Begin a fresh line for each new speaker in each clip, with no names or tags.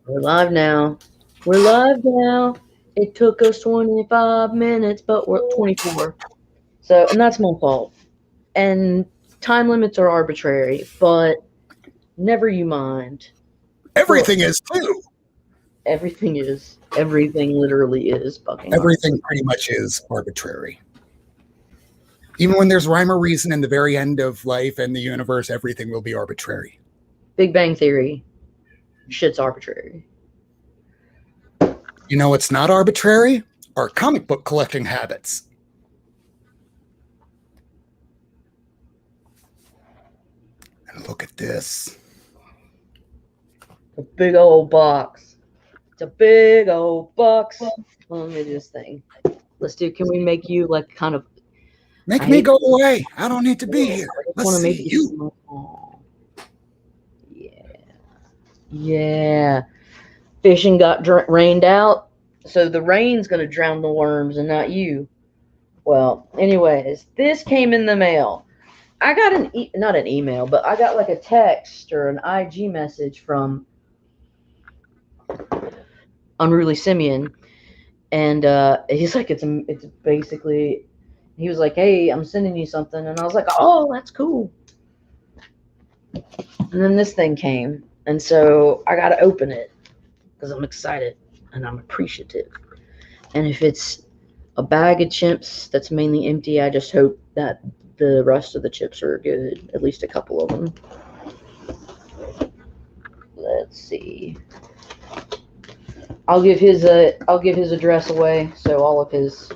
We're live now. We're live now. It took us 25 minutes, but we're 24. So, and that's my fault. And time limits are arbitrary, but never you mind.
Everything is too.
Everything is. Everything literally is fucking
Everything pretty much is arbitrary. Even when there's rhyme or reason in the very end of life and the universe, everything will be arbitrary.
Big Bang Theory. Shit's arbitrary.
You know what's not arbitrary? Our comic book collecting habits. And look at this.
A big old box. It's a big old box. Well, let me do this thing. Let's do. Can we make you like kind of?
Make me go away. I don't need to be here. Let's see you.
Yeah. Yeah. Fishing got rained out, so the rain's going to drown the worms and not you. Well, anyways, this came in the mail. I got not an email, but I got like a text or an IG message from Unruly Simian, and he's like, it's basically, he was like, hey, I'm sending you something, and I was like, oh, that's cool. And then this thing came, and so I got to open it because I'm excited and I'm appreciative. And if it's a bag of chips that's mainly empty, I just hope that the rest of the chips are good, at least a couple of them. Let's see. I'll give his address away, so all of his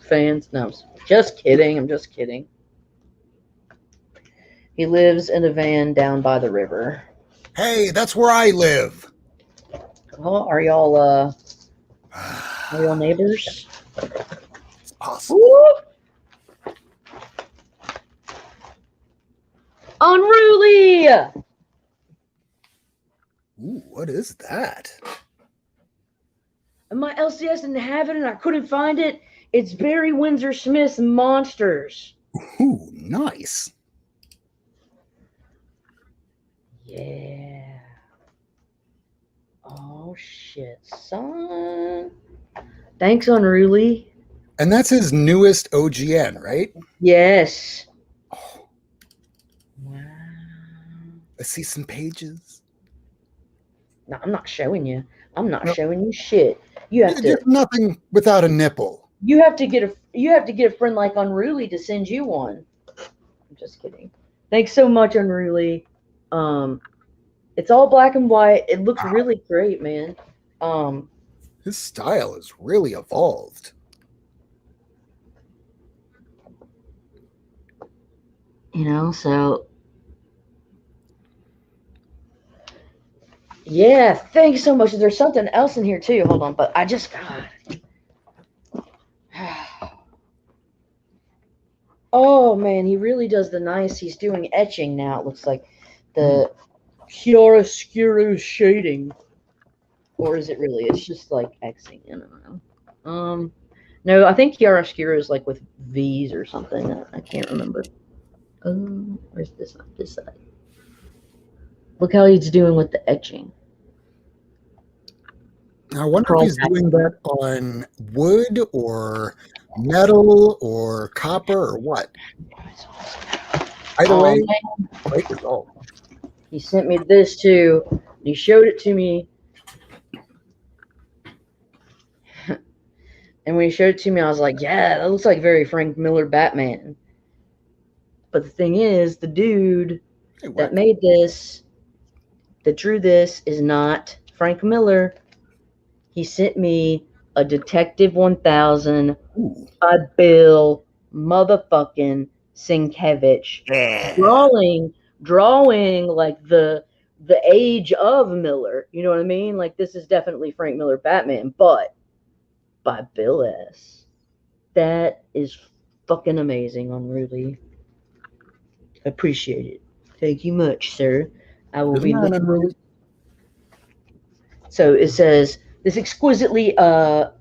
fans. No, just kidding. I'm just kidding. He lives in a van down by the river.
Hey, that's where I live.
Oh, are y'all neighbors?
It's possible.
Unruly!
Ooh, what is that?
And my LCS didn't have it and I couldn't find it. It's Barry Windsor Smith's Monsters.
Ooh, nice.
Yeah. Oh, shit, son. Thanks, Unruly.
And that's his newest OGN, right?
Yes.
Oh.
Wow.
I see some pages.
No, I'm not showing you. I'm not showing you shit. You have to.
There's nothing without a nipple.
You have to get a friend like Unruly to send you one. I'm just kidding. Thanks so much, Unruly. It's all black and white. It looks really great, man.
His style has really evolved.
You know, so yeah, thanks so much. There's something else in here too. Hold on, but I just got. Oh man, he really does the nice. He's doing etching now. It looks like the chiaroscuro shading, or is it really? It's just like Xing. I don't know. No, I think chiaroscuro is like with V's or something. I can't remember. Where's this one? This side. Look how he's doing with the etching.
I wonder if he's doing that on wood or metal or copper or what. Either way, great result.
He sent me this too. He showed it to me. And when he showed it to me, I was like, yeah, that looks like very Frank Miller Batman. But the thing is, the dude that made this, that drew this, is not Frank Miller. He sent me a Detective 1000 by Bill motherfucking Sienkiewicz, drawing like the age of Miller. You know what I mean? Like, this is definitely Frank Miller Batman, but by Bill S. That is fucking amazing, Unruly. Appreciate it. Thank you much, sir. I will be looking.
Unruly.
So it says, This exquisitely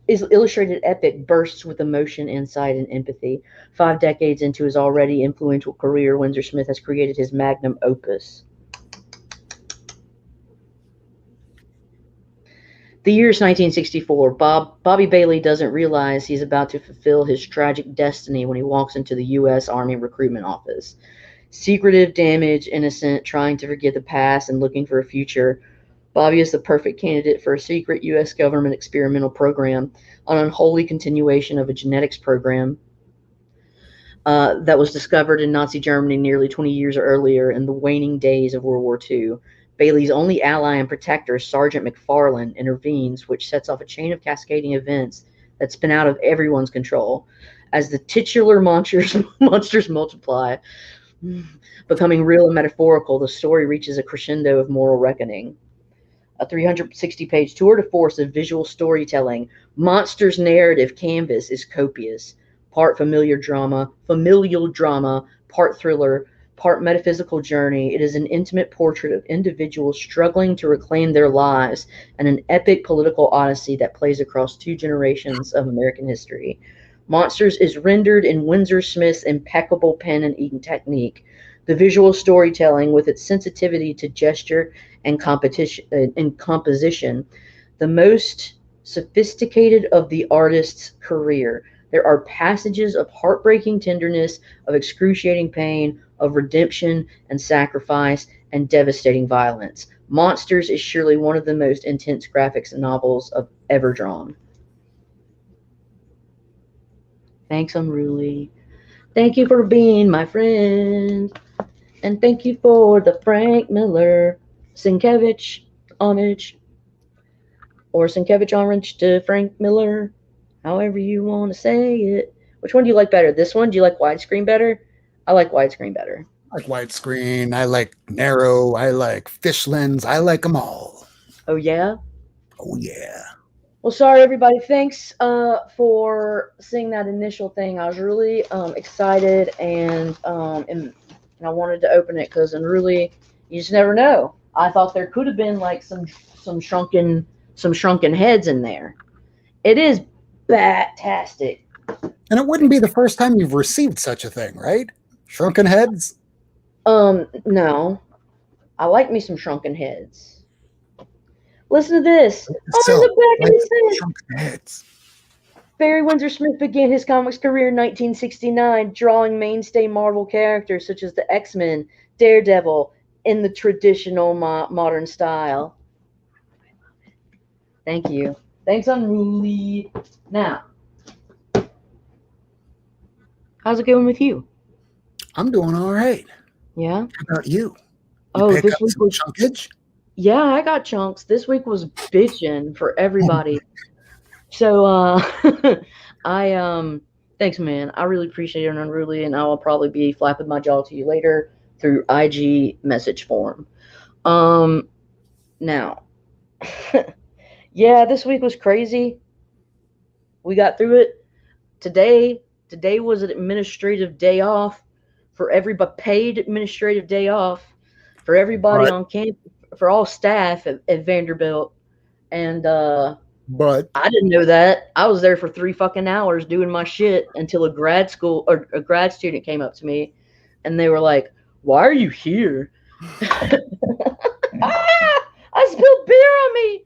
is illustrated epic bursts with emotion, insight, and empathy. 5 decades into his already influential career, Windsor Smith has created his magnum opus. The year is 1964. Bobby Bailey doesn't realize he's about to fulfill his tragic destiny when he walks into the U.S. Army recruitment office. Secretive, damaged, innocent, trying to forget the past and looking for a future, Bobby is the perfect candidate for a secret U.S. government experimental program, an unholy continuation of a genetics program that was discovered in Nazi Germany nearly 20 years earlier in the waning days of World War II. Bailey's only ally and protector, Sergeant McFarlane, intervenes, which sets off a chain of cascading events that spin out of everyone's control. As the titular monsters multiply, becoming real and metaphorical, the story reaches a crescendo of moral reckoning. A 360-page tour de force of visual storytelling, Monsters' narrative canvas is copious. Part familial drama, part thriller, part metaphysical journey. It is an intimate portrait of individuals struggling to reclaim their lives and an epic political odyssey that plays across 2 generations of American history. Monsters is rendered in Windsor Smith's impeccable pen and ink technique. The visual storytelling, with its sensitivity to gesture and composition, the most sophisticated of the artist's career. There are passages of heartbreaking tenderness, of excruciating pain, of redemption and sacrifice, and devastating violence. Monsters is surely one of the most intense graphics novels I've ever drawn. Thanks, Unruly. Thank you for being my friend. And thank you for the Frank Miller Sienkiewicz homage. Or Sienkiewicz homage to Frank Miller. However you want to say it. Which one do you like better? This one? Do you like widescreen better? I like widescreen better.
I like widescreen. I like narrow. I like fish lens. I like them all.
Oh, yeah?
Oh, yeah.
Well, sorry, everybody. Thanks for seeing that initial thing. I was really excited and I wanted to open it because Unruly, you just never know. I thought there could have been like some shrunken heads in there. It is bat-tastic.
And it wouldn't be the first time you've received such a thing, right? Shrunken heads?
No. I like me some shrunken heads. Listen to this.
So,
the back of his head.
Shrunken heads.
Barry Windsor Smith began his comics career in 1969, drawing mainstay Marvel characters such as the X-Men, Daredevil, in the traditional modern style. Thank you. Thanks, Unruly. Now, how's it going with you?
I'm doing all right.
Yeah?
How about you?
This week was
chunkage?
Yeah, I got chunks. This week was bitching for everybody. So, thanks, man. I really appreciate it, Unruly, and I will probably be flapping my jaw to you later through IG message form. Now, yeah, this week was crazy. We got through it. Today was an administrative day off for everybody, paid administrative day off for everybody on campus, for all staff at Vanderbilt. And
but
I didn't know that. I was there for 3 fucking hours doing my shit until a grad student came up to me and they were like, "Why are you here?" I spilled beer on me.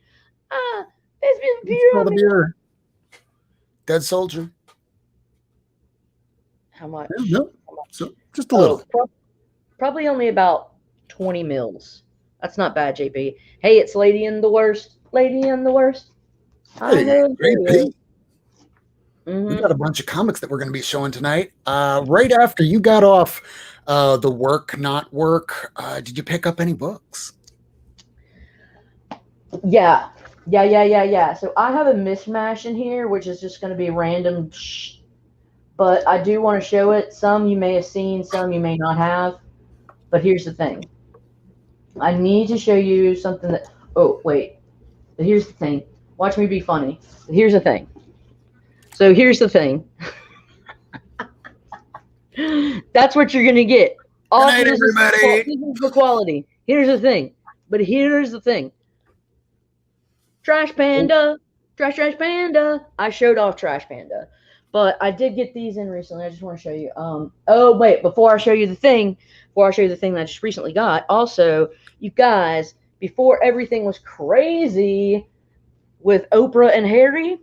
They spilled beer on me.
Beer. Dead soldier.
How much?
No. So just a little.
Probably only about 20 mils. That's not bad, JP. Hey, it's Lady in the Worst. Lady in the Worst.
Hey, great Pete.
Mm-hmm.
We got a bunch of comics that we're going to be showing tonight. Right after you got off the work, not work, did you pick up any books?
Yeah. So I have a mishmash in here, which is just going to be random but I do want to show it. Some you may have seen, some you may not have. But here's the thing. I need to show you something that... Oh, wait. But here's the thing. Watch me be funny. But here's the thing. So here's the thing. That's what you're going to get.
Good night, everybody.
This is the quality. Here's the thing. But here's the thing. Trash Panda. Trash Panda. I showed off Trash Panda. But I did get these in recently. I just want to show you. Oh wait, before I show you the thing that I just recently got. Also, you guys, before everything was crazy with Oprah and Harry,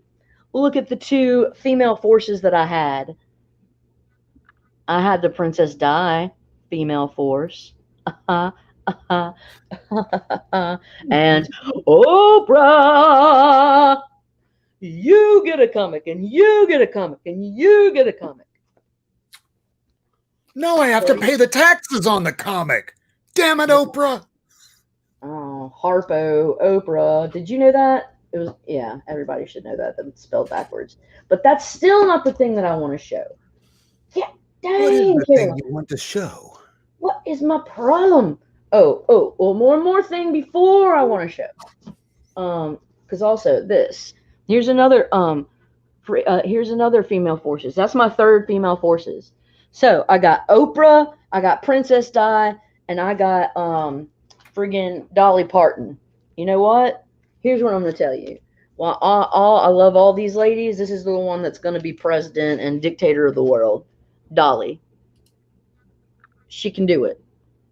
look at the two female forces that I had. I had the Princess Di female force. And Oprah, you get a comic, and you get a comic, and you get a comic.
No, I have to pay the taxes on the comic. Damn it, Oprah.
Oh, Harpo, Oprah. Did you know that? It was, yeah, everybody should know that it's spelled backwards. But that's still not the thing that I want to show. Yeah, dang.
What is the thing you want to show?
What is my problem? Well, one more thing before I want to show. Because also this. Here's another female forces. That's my third female forces. So I got Oprah, I got Princess Di, and I got friggin' Dolly Parton. You know what? Here's what I'm gonna tell you. Well, I love all these ladies. This is the one that's gonna be president and dictator of the world. Dolly. She can do it.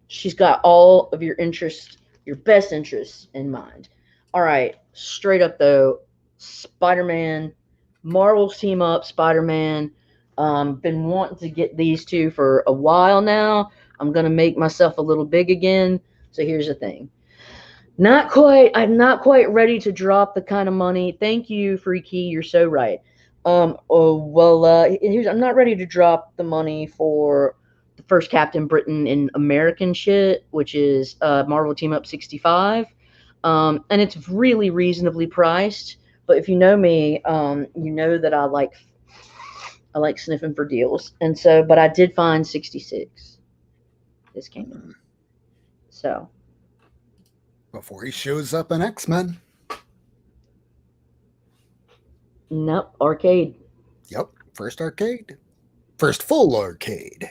She's got all of your interests, your best interests in mind. All right, straight up though, Spider-Man, Marvel's team up, Spider-Man. Been wanting to get these two for a while now. I'm gonna make myself a little big again. So here's the thing. I'm not quite ready to drop the kind of money. Thank you, Freaky. You're so right. I'm not ready to drop the money for the first Captain Britain in American shit, which is Marvel Team Up 65. And it's really reasonably priced. But if you know me, you know that I like sniffing for deals. And so, but I did find 66. This came in. So.
Before he shows up in X-Men.
Nope, arcade.
Yep, first arcade. First full arcade.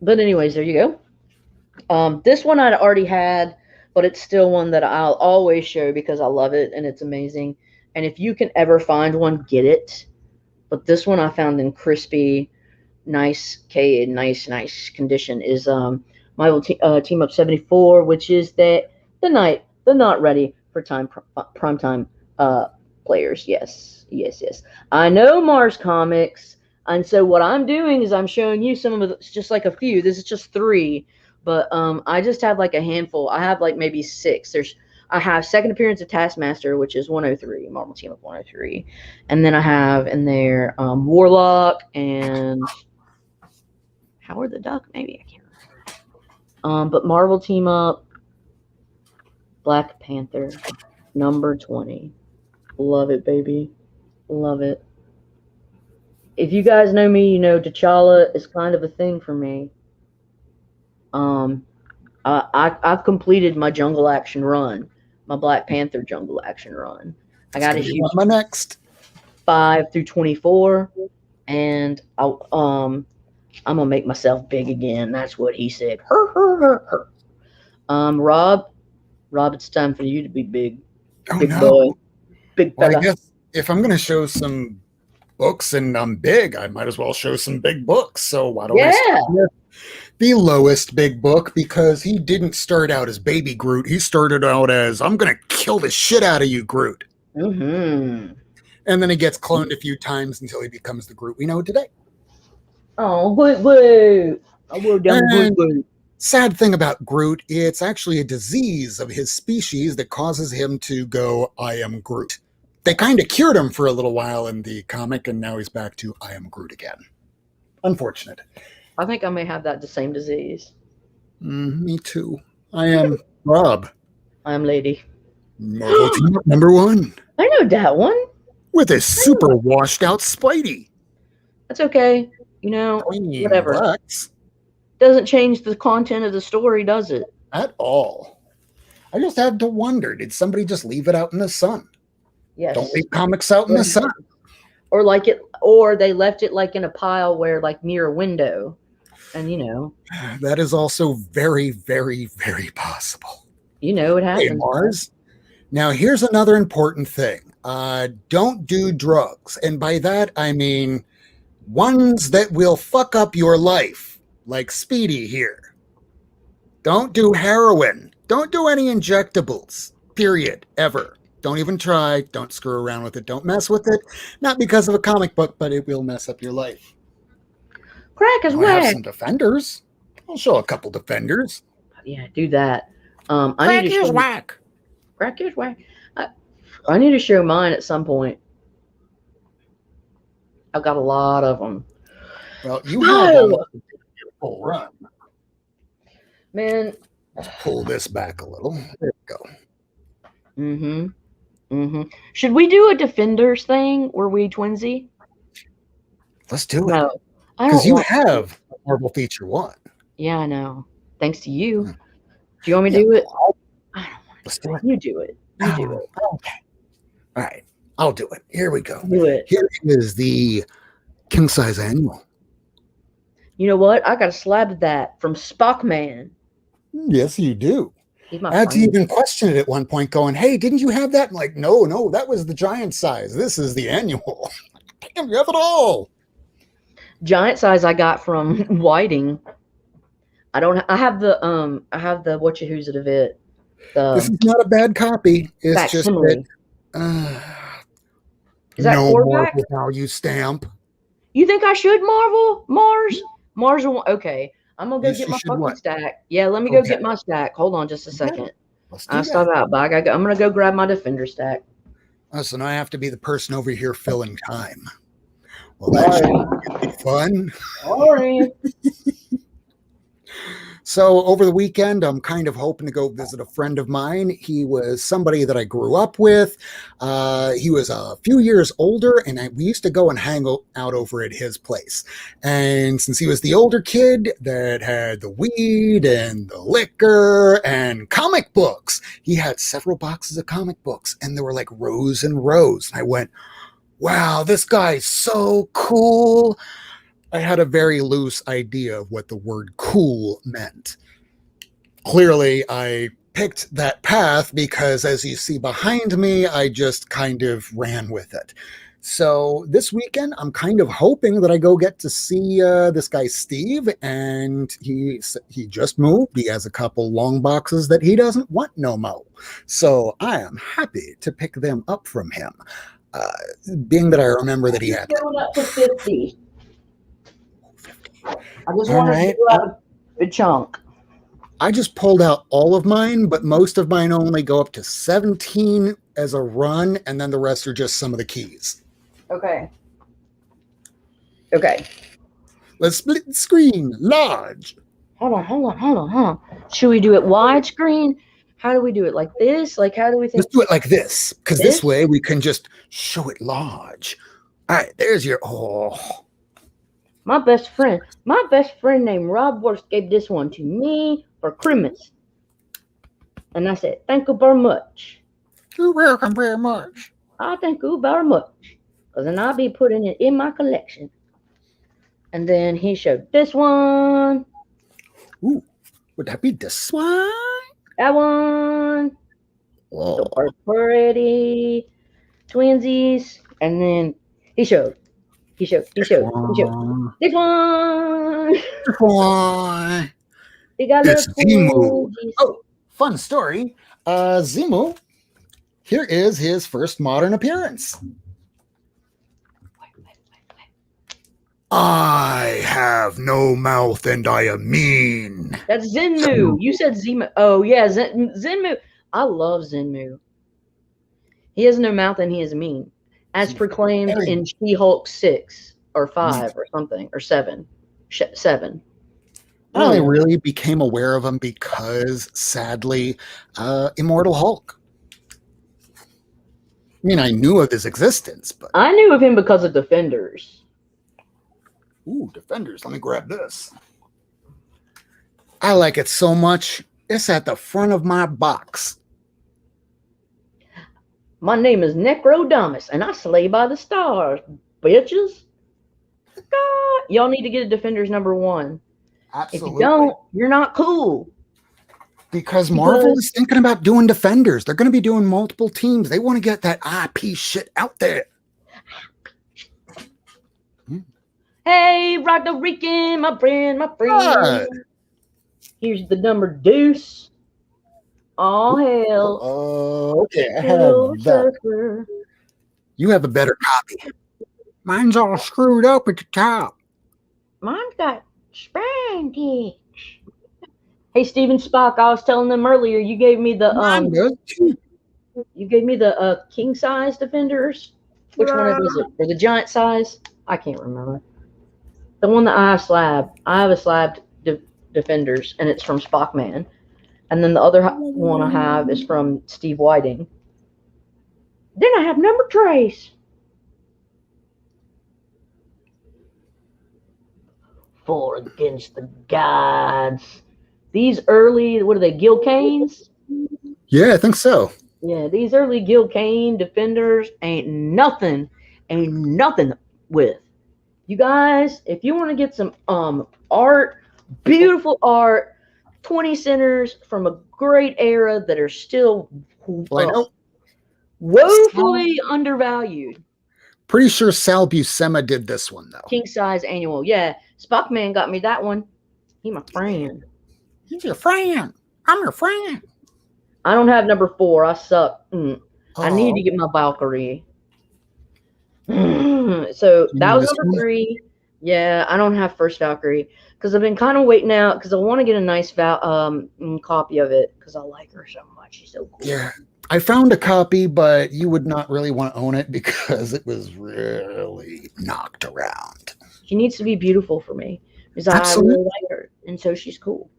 But anyways, there you go. This one I'd already had, but it's still one that I'll always show because I love it and it's amazing. And if you can ever find one, get it. But this one I found in crispy, nice condition is Marvel Team Up 74, which is the not ready for prime time players. Yes. I know Mars Comics, and so what I'm doing is I'm showing you some of it's just like a few. This is just 3, but I just have like a handful. I have like maybe 6. I have second appearance of Taskmaster, which is 103, Marvel Team Up 103, and then I have in there Warlock and Howard the Duck. Maybe I can't remember. But Marvel Team Up. Black Panther, number 20. Love it, baby. Love it. If you guys know me, you know T'Challa is kind of a thing for me. I've completed my Jungle Action run, my Black Panther Jungle Action run. I got issues
my next
5 through 24, and I'm gonna make myself big again. That's what he said. Her. Rob, it's time for you to be big. Big boy. Big fella.
Well, I guess if I'm going to show some books and I'm big, I might as well show some big books. So why don't I start with the lowest big book? Because he didn't start out as Baby Groot. He started out as, I'm going to kill the shit out of you, Groot.
Mm-hmm.
And then he gets cloned a few times until he becomes the Groot we know today.
Oh, woo. I will down Groot.
Sad thing about Groot, it's actually a disease of his species that causes him to go, I am Groot. They kind of cured him for a little while in the comic, and now he's back to I am Groot again. Unfortunate.
I think I may have the same disease.
Me too. I am Rob.
I am Lady.
Marvel Team Up number 1.
I know that one.
With a super washed out Spidey.
That's okay. You know, whatever.
Relax.
Doesn't change the content of the story, does it?
At all. I just had to wonder, did somebody just leave it out in the sun?
Yes.
Don't leave comics out in the sun.
Or they left it like in a pile where like near a window. And you know.
That is also very, very, very possible.
You know, it happens.
Hey, Mars. Now here's another important thing. don't do drugs. And by that, I mean ones that will fuck up your life, like Speedy here. Don't do heroin. Don't do any injectables, period, ever. Don't even try. Don't screw around with it. Don't mess with it. Not because of a comic book, but it will mess up your life.
Crack is whack.
I have some defenders. I'll show a couple defenders.
Yeah, do that.
Crack is whack.
Crack is whack. I need to show mine at some point. I've got a lot of them.
Well, you have a full run.
Man.
Let's pull this back a little. There we go.
Should we do a Defenders thing? Were we twinsy?
Let's do it.
No.
Because you have Marvel Feature 1.
Yeah, I know. Thanks to you. Do you want me to do it? I don't want to.
Let's do it.
You do it. You do it.
Okay. All right. I'll do it. Here we go.
Do it.
Here is the king size annual.
You know what? I got a slab of that from Spockman.
Yes, you do.
He's my
I had to even question it at one point, going, "Hey, didn't you have that?" I'm like, no, that was the giant size. This is the annual. Damn, you have it all.
Giant size I got from Whiting. I have the who's it of it.
This is not a bad copy. It's just that
is that
no Marvel value stamp.
You think I should Mars? Okay. I'm gonna go get my fucking stack. Yeah, let me go get my stack. Hold on just a second. I'll stop out, but I'm gonna go grab my Defender stack.
Oh, so now I have to be the person over here filling time. Well, that should be fun.
Sorry.
So over the weekend, I'm kind of hoping to go visit a friend of mine. He was somebody that I grew up with. He was a few years older, and we used to go and hang out over at his place. And since he was the older kid that had the weed and the liquor and comic books, he had several boxes of comic books, and there were like rows and rows. And I went, wow, this guy's so cool. I had a very loose idea of what the word cool meant. Clearly, I picked that path because, as you see behind me, I just kind of ran with it. So this weekend, I'm kind of hoping that I go get to see this guy, Steve, and he just moved. He has a couple long boxes that he doesn't want no more. So I am happy to pick them up from him, being that I remember that he had
going up to 50. I just wanted to do out a chunk.
I just pulled out all of mine, but most of mine only go up to 17 as a run, and then the rest are just some of the keys.
Okay.
Let's split the screen. Large.
Hold on. Should we do it widescreen? How do we do it? Like this? Like, how do we think?
Let's do it like this, because this way we can just show it large. All right, there's your...
My best friend named Rob Worst gave this one to me for Christmas. And I said, thank you very much.
You're welcome very much.
I thank you very much. Because then I'll be putting it in my collection. And then he showed this one.
Ooh, would that be this one?
That one.
Whoa.
So pretty twinsies. And then he showed this one. They got
it's Zimu. Oh, fun story. Zimu, here is his first modern appearance. I have no mouth and I am mean.
That's Zenmu. You said Zimu. Oh, yeah, Zenmu. I love Zenmu. He has no mouth and he is mean. As proclaimed in She-Hulk 6 or 5 or something, or 7. 7.
I only really became aware of him because, sadly, Immortal Hulk. I mean, I knew of his existence, but...
I knew of him because of Defenders.
Ooh, Defenders. Let me grab this. I like it so much. It's at the front of my box.
My name is Necrodamus, and I slay by the stars, bitches. God. Y'all need to get a Defenders #1.
Absolutely.
If you don't, you're not cool.
Because Marvel is thinking about doing Defenders. They're going to be doing multiple teams. They want to get that IP shit out there.
Hey, Roderick, my friend. Here's the number deuce. All hell.
Okay, I have that. You have a better copy. Mine's all screwed up at the top.
Mine's got spandex. Hey, Steven Spock, I was telling them earlier, you gave me the king size Defenders. Which one is it? Or the giant size? I can't remember. The one that I have slabbed. I have a slabbed Defenders, and it's from Spockman. And then the other one I have is from Steve Whiting. Then I have number trace. For against the gods. These early, what are they, Gil Kanes?
Yeah, I think so.
Yeah, these early Gil Kane Defenders ain't nothing with. You guys, if you want to get some art, beautiful art, 20 centers from a great era that are still woefully undervalued.
Pretty sure Sal Buscema did this one, though.
King size annual. Yeah, Spockman got me that one. He my friend.
He's your friend. I'm your friend.
I don't have number 4. I suck. I need to get my Valkyrie. So that was number 3. Yeah, I don't have first Valkyrie because I've been kind of waiting out because I want to get a nice copy of it because I like her so much. She's so cool.
Yeah, I found a copy, but you would not really want to own it because it was really knocked around.
She needs to be beautiful for me because I really like her, and so she's cool.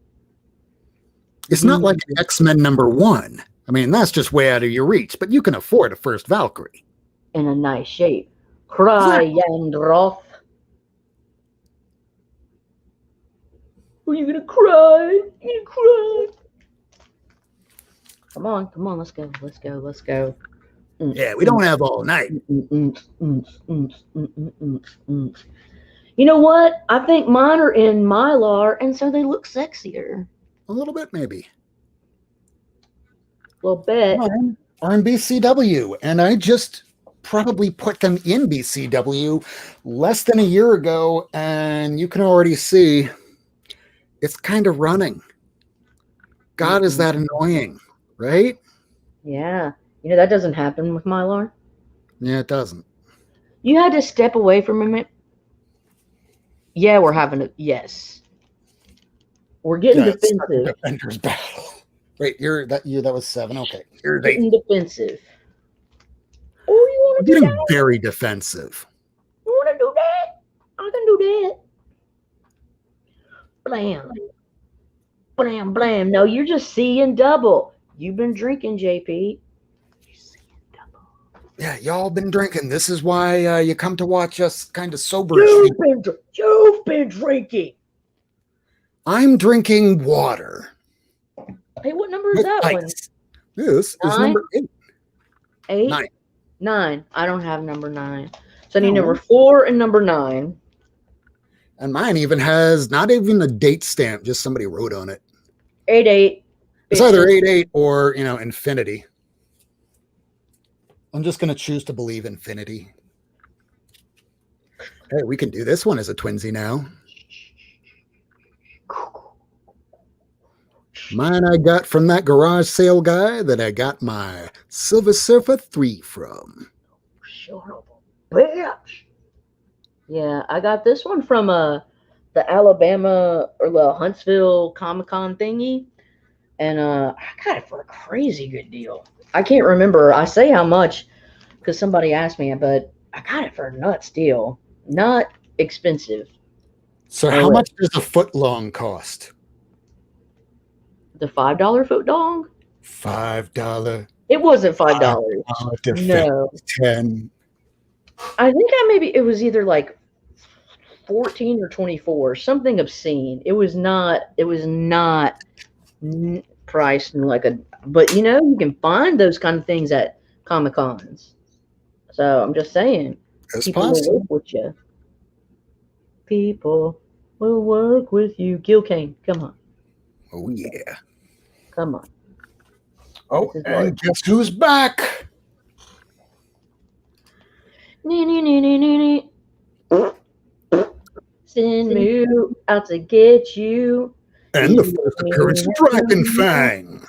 It's not like an X-Men number 1. I mean, that's just way out of your reach, but you can afford a first Valkyrie.
In a nice shape. Cry, Yandroth. Are you going to cry? You're going to cry. Come on, let's go.
Yeah, we don't have all night.
You know what? I think mine are in Mylar, and so they look sexier.
A little bit, maybe.
Well, bet.
Mine are in BCW, and I just probably put them in BCW less than a year ago, and you can already see it's kind of running. God, is that annoying, right?
Yeah. You know, that doesn't happen with Mylar.
Yeah, it doesn't.
You had to step away from him. Yeah, we're having a... Yes. We're getting defensive.
Defenders battle. Wait, that was 7. Okay, you're
getting defensive. Oh, you want to do that?
Very defensive.
You want to do that? I can do that. Blam, blam, blam. No, you're just seeing double. You've been drinking, JP. You're seeing double.
Yeah, y'all been drinking. This is why you come to watch us kind of sober.
You've been drinking.
I'm drinking water.
Hey, what number is that one?
This is number 8.
8? 9. I don't have number 9. So I need number 4 and number 9.
And mine even has not even a date stamp, just somebody wrote on it.
8-8.
It's either 8-8 or, infinity. I'm just going to choose to believe infinity. Hey, we can do this one as a twinsy now. Mine I got from that garage sale guy that I got my Silver Surfer 3 from.
Bitch. Yeah, I got this one from the Alabama or the Huntsville Comic-Con thingy. And I got it for a crazy good deal. I can't remember. I say how much because somebody asked me, but I got it for a nuts deal. Not expensive.
So how much does a foot long cost?
The $5 foot long?
$5.
It wasn't $5. No.
10.
I think it was either like 14 or 24, something obscene. It was not priced like but you can find those kind of things at Comic-Cons. So I'm just saying, people will work with you. People will work with you. Gil Kane, come on.
Oh yeah.
Come on.
Oh, and guess who's back?
Send me out to get you.
And the first appearance of Dragonfang.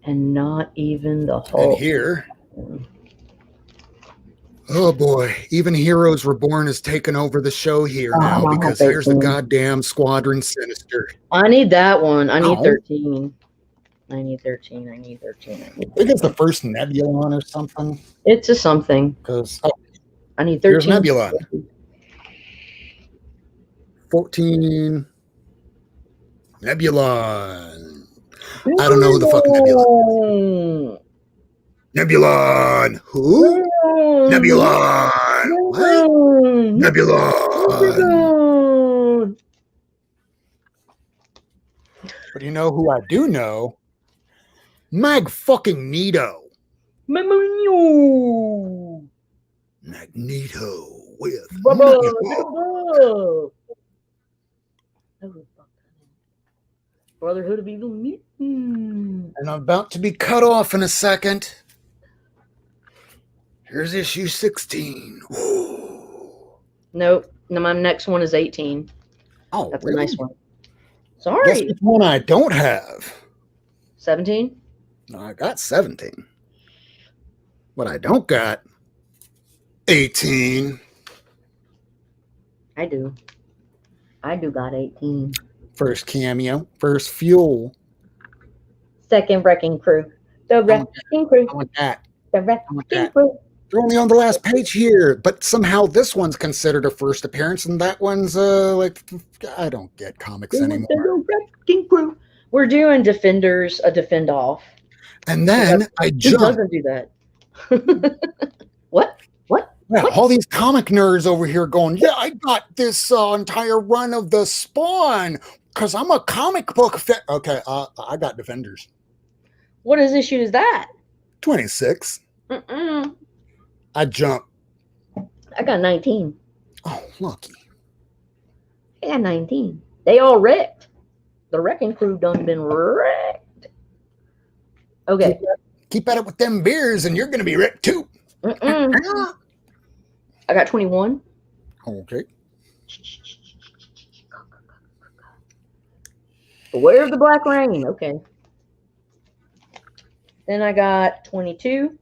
And not even the whole.
And here, oh boy, even Heroes Reborn has taken over the show here now because here's the goddamn Squadron Sinister.
I need that one. I need 13. I need 13. I need 13.
I think it's the first Nebulon or something.
It's a something.
Because
I need 13.
Here's Nebulon. 14. Nebulon. I don't know who the fuck Nebulon. Nebulon. Who? Nebulon. What? Nebulon. But you know who I do know? Magneto. Magneto with
Brotherhood of Evil Mutants.
And I'm about to be cut off in a second. Here's issue 16.
Nope. No, my next one is 18.
Oh,
that's
really?
a nice one. Sorry.
Guess which one I don't have.
17?
No, I got 17. What I don't got, 18.
I do got 18.
First cameo, first fuel.
Second wrecking crew. The wrecking crew.
I want that.
The wrecking crew.
They're only on the last page here, but somehow this one's considered a first appearance, and that one's like, I don't get comics anymore.
The wrecking crew. We're doing Defenders, a defend off.
And then
Who doesn't do that? What?
Yeah, all these comic nerds over here going, yeah, I got this entire run of the Spawn because I'm a comic book fan. Okay, I got Defenders.
What issue is that?
26. I jumped.
I got 19.
Oh, lucky.
I got 19. They all wrecked. The wrecking crew done been wrecked. Okay.
Keep at it with them beers and you're going to be wrecked too.
I got 21.
Okay.
Beware of the Black Rain. Okay. Then I got 22.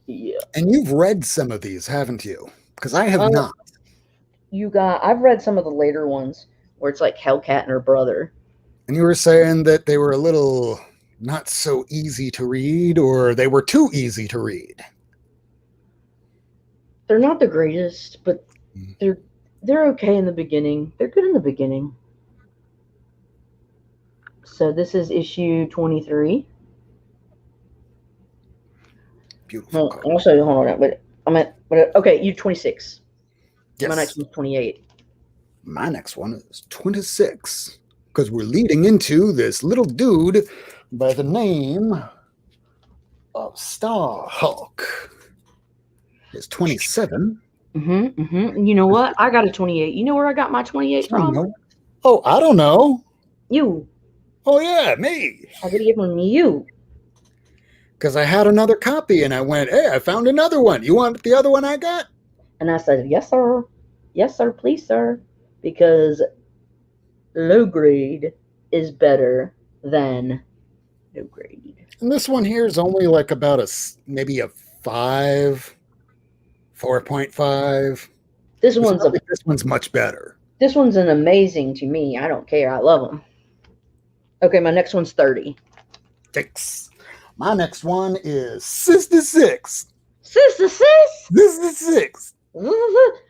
Yeah.
And you've read some of these, haven't you? Because I have not.
I've read some of the later ones where it's like Hellcat and her brother.
And you were saying that they were a little not so easy to read, or they were too easy to read.
They're not the greatest, but they're okay in the beginning. They're good in the beginning. So this is issue 23.
Beautiful.
I'll show you. Hold on, but okay, you 26.
Yes.
My next one's 28.
My next one is 26 because we're leading into this little dude by the name of Starhawk. It's 27.
You know what? I got a 28. You know where I got my 28 from?
Oh, I don't know.
You.
Oh, yeah, me.
I gotta give one to you.
Because I had another copy and I went, hey, I found another one. You want the other one I got?
And I said, yes, sir. Yes, sir. Please, sir. Because low grade is better than no grade.
And this one here is only like about maybe a 5, 4.5.
This
one's much better.
This one's an amazing to me. I don't care. I love them. Okay, my next one's 30.
6. My next one is 66.
66?
66.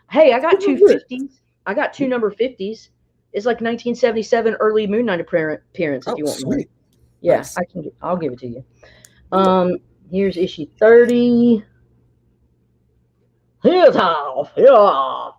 Hey, I got two 50s. I got two number 50s. It's like 1977 early Moon Knight appearance if you want one. Yeah, nice. I'll give it to you. Here's issue 30. Here's how. Yeah.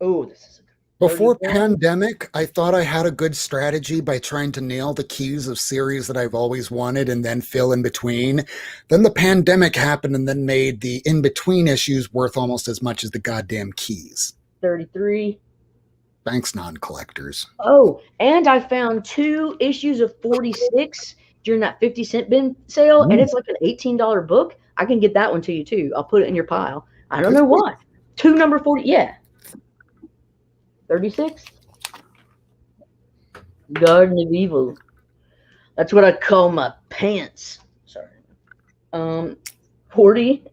Oh, this is
Before
31.
pandemic, I thought I had a good strategy by trying to nail the keys of series that I've always wanted and then fill in between. Then the pandemic happened and then made the in-between issues worth almost as much as the goddamn keys.
33.
Thanks, non-collectors.
Oh, and I found 2 issues of 46 during that 50-cent bin sale, and it's like an $18 book. I can get that one to you too. I'll put it in your pile. I don't know why. 2 number 40. Yeah. 36. Garden of Evil. That's what I call my pants. Sorry. 40.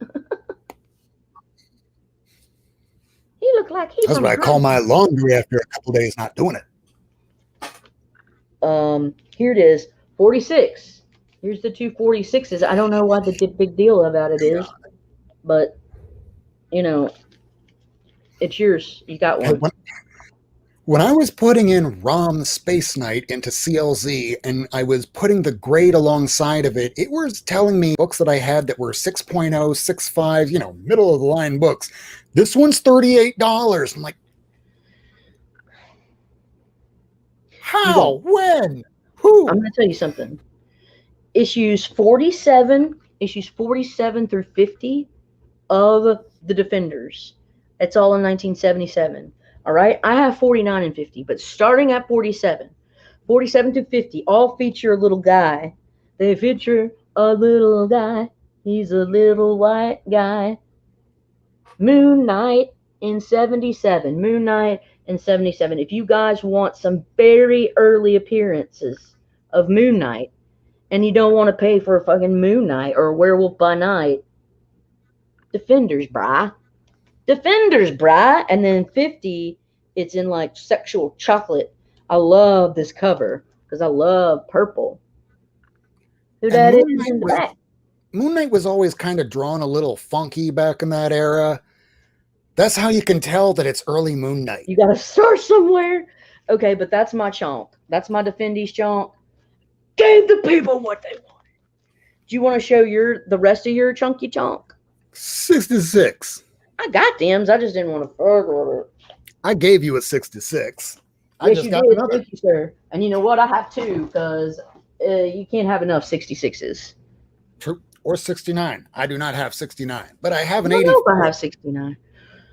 He looked like he's.
That's what I call my laundry after a couple days not doing it.
Here it is. 46. Here's the 2 46s. I don't know what the big deal about it is, but you know, it's yours. You got one.
When I was putting in ROM Space Knight into CLZ and I was putting the grade alongside of it, it was telling me books that I had that were 6.0, 6.5, middle of the line books. This one's $38. I'm like, how? When? Who?
I'm going to tell you something. Issues 47 through 50 of the Defenders. It's all in 1977. All right, I have 49 and 50, but starting at 47 to 50, all feature a little guy. They feature a little guy. He's a little white guy. Moon Knight in 77. Moon Knight in 77. If you guys want some very early appearances of Moon Knight, and you don't want to pay for a fucking Moon Knight or a Werewolf by Night, Defenders, brah. And then 50, it's in like sexual chocolate. I love this cover because I love purple. Who that is in the back?
Moon Knight was always kind of drawn a little funky back in that era. That's how you can tell that it's early Moon Knight.
You got to start somewhere. Okay, but that's my chonk. That's my Defendies chonk. Gave the people what they wanted. Do you want to show the rest of your chunky chonk?
66.
I got them. I just didn't want to further it.
I gave you a 66. I
Yes,
just
you
got
did.
another.
Thank you, sir. And you know what? I have 2 because you can't have enough 66s.
True. Or 69. I do not have 69, but I have an
I
84.
I have 69.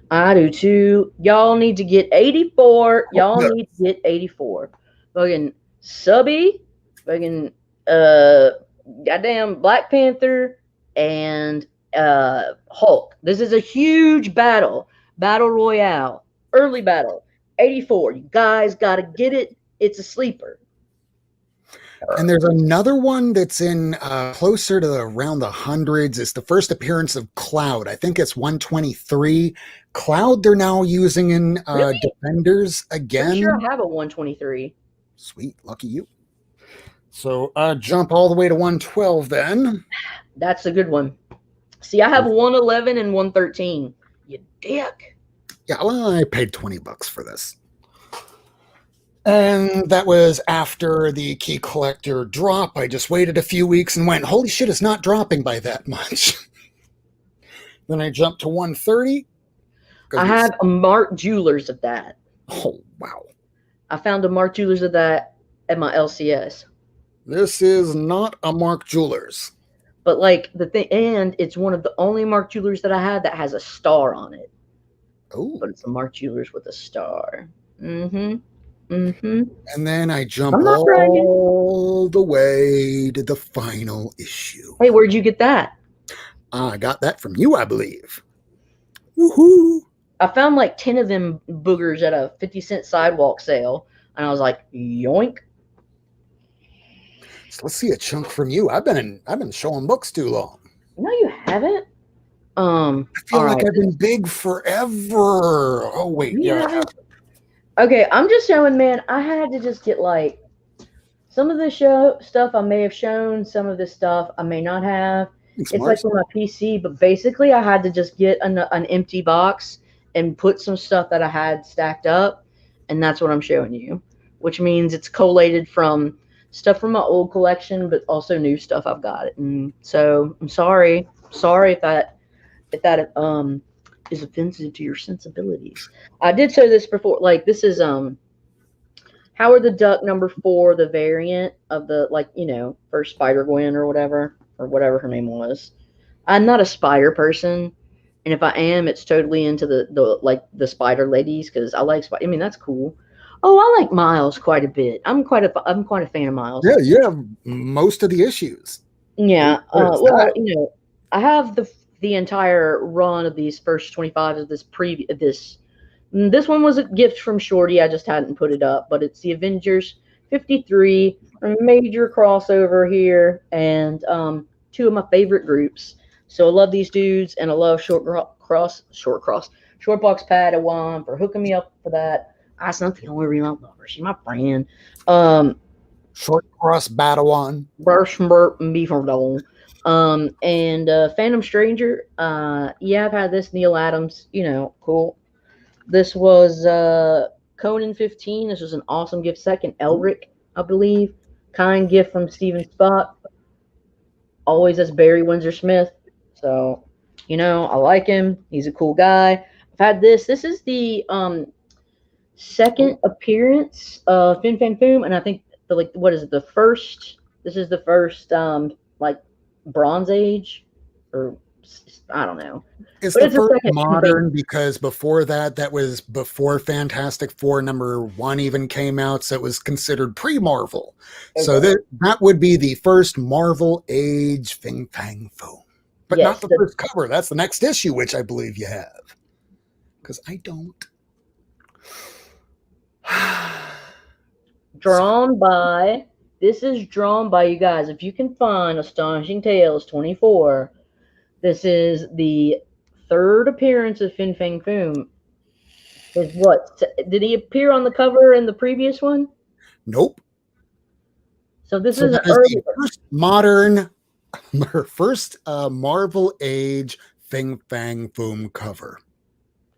I do too. Y'all need to get 84. Y'all need to get 84. Fucking Subby, fucking goddamn Black Panther, and Hulk. This is a huge battle royale, early battle. 84. You guys got to get it. It's a sleeper.
And there's another one that's in closer to around the hundreds. It's the first appearance of Cloud. I think it's 123. Cloud they're now using in
Really?
Defenders again.
I'm sure I have a 123.
Sweet, lucky you. So jump all the way to 112 then.
That's a good one. See, I have 111 and 113. You dick.
Yeah, well, I paid $20 for this. And that was after the key collector drop. I just waited a few weeks and went, holy shit, it's not dropping by that much. Then I jumped to 130.
I have a Mark Jewelers of that.
Oh, wow.
I found a Mark Jewelers of that at my LCS.
This is not a Mark Jewelers.
But like the thing, and it's one of the only Mark Jewelers that I had that has a star on it.
Oh.
But it's a Mark Jewelers with a star. Mm-hmm. Mm-hmm.
And then I jump all the way to the final issue.
Hey, where'd you get that?
I got that from you, I believe. Woohoo!
I found like 10 of them boogers at a 50-cent sidewalk sale, and I was like, yoink.
So let's see a chunk from you. I've been showing books too long.
No, you haven't.
I feel like I've been big forever. Oh wait, yeah.
Okay, I'm just showing, man. I had to just get like some of the show stuff I may have shown, some of the stuff I may not have. It's like on my PC, but basically I had to just get an empty box and put some stuff that I had stacked up, and that's what I'm showing you, which means it's collated from stuff from my old collection, but also new stuff I've got. And so I'm sorry if that is offensive to your sensibilities. I did say this before. Like, this is Howard the Duck #4, the variant of the, like, first Spider-Gwen or whatever her name was. I'm not a spider person, and if I am, it's totally into the spider ladies, because I like spider. I mean, that's cool. Oh, I like Miles quite a bit. I'm quite a fan of Miles.
Yeah, you have most of the issues.
Yeah. Well, I have the entire run of these first 25 of this one was a gift from Shorty. I just hadn't put it up, but it's the Avengers 53, a major crossover here, and two of my favorite groups. So I love these dudes, and I love Short Box Padawan for hooking me up for that. That's not the only reason I love her. She's my friend.
Short Cross Padawan.
And Phantom Stranger. Yeah, I've had this. Neil Adams. Cool. This was Conan 15. This was an awesome gift. Second, Elric, I believe. Kind gift from Steven Spott. Always as Barry Windsor Smith. So, I like him. He's a cool guy. I've had this. This is the second appearance of Fin Fan Foom, and I think what is it? This is the first Bronze Age, or I don't know.
It's the first modern, because before that was before Fantastic Four #1 even came out, so it was considered pre-Marvel. Okay. So that would be the first Marvel Age Fin Fang Foom. But yes, not the first cover. That's the next issue, which I believe you have. Because I don't.
This is drawn by, you guys, if you can find Astonishing Tales 24, this is the third appearance of Fin Fang Foom. Did he appear on the cover in the previous one?
Nope.
So this is the
first Marvel Age Fin Fang Foom cover.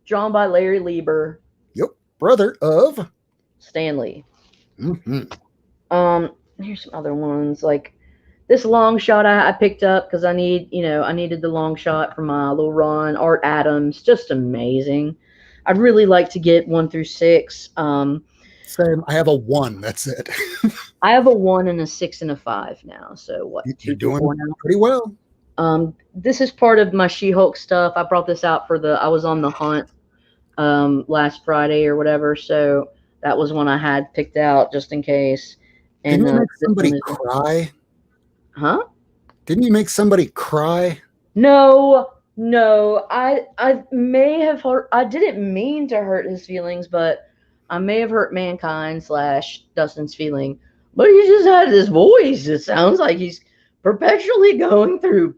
Drawn by Larry Lieber.
Yep, brother of
Stan Lee.
Mm-hmm.
Here's some other ones, like this long shot I picked up because I needed the long shot for my little run. Art Adams, just amazing. I'd really like to get 1 through 6.
Same. I have a 1. That's it.
I have a 1 and a 6 and a 5 now. So what?
You're doing pretty well.
This is part of my She-Hulk stuff. I brought this out I was on the hunt last Friday or whatever, so that was one I had picked out just in case. And
didn't you make somebody cry?
Huh?
Didn't you make somebody cry?
No. I may have hurt. I didn't mean to hurt his feelings, but I may have hurt Mankind / Dustin's feeling. But he just had this voice. It sounds like he's perpetually going through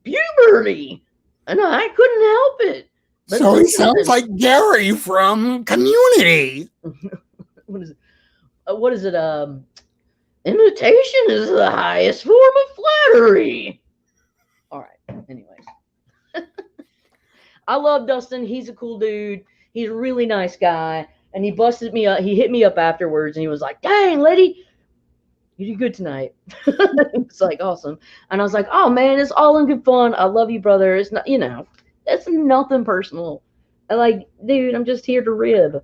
puberty, and I couldn't help it.
But so he sounds like Gary from Community.
What is it? Imitation is the highest form of flattery. All right. Anyways, I love Dustin. He's a cool dude. He's a really nice guy, and he busted me up. He hit me up afterwards, and he was like, "Dang, lady, you did good tonight." It's like awesome, and I was like, "Oh man, it's all in good fun. I love you, brother. It's not, it's nothing personal. And dude, I'm just here to rib."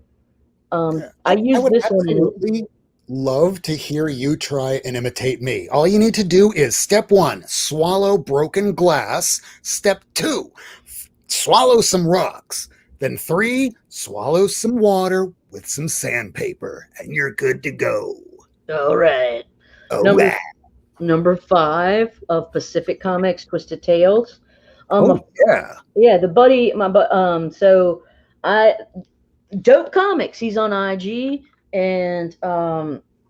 I use this one.
Love to hear you try and imitate me. All you need to do is step 1, swallow broken glass. Step 2, swallow some rocks. Then 3, swallow some water with some sandpaper, and you're good to go.
All right. Number 5 of Pacific Comics, Twisted Tales. Yeah, the buddy, Dope Comics. He's on IG. And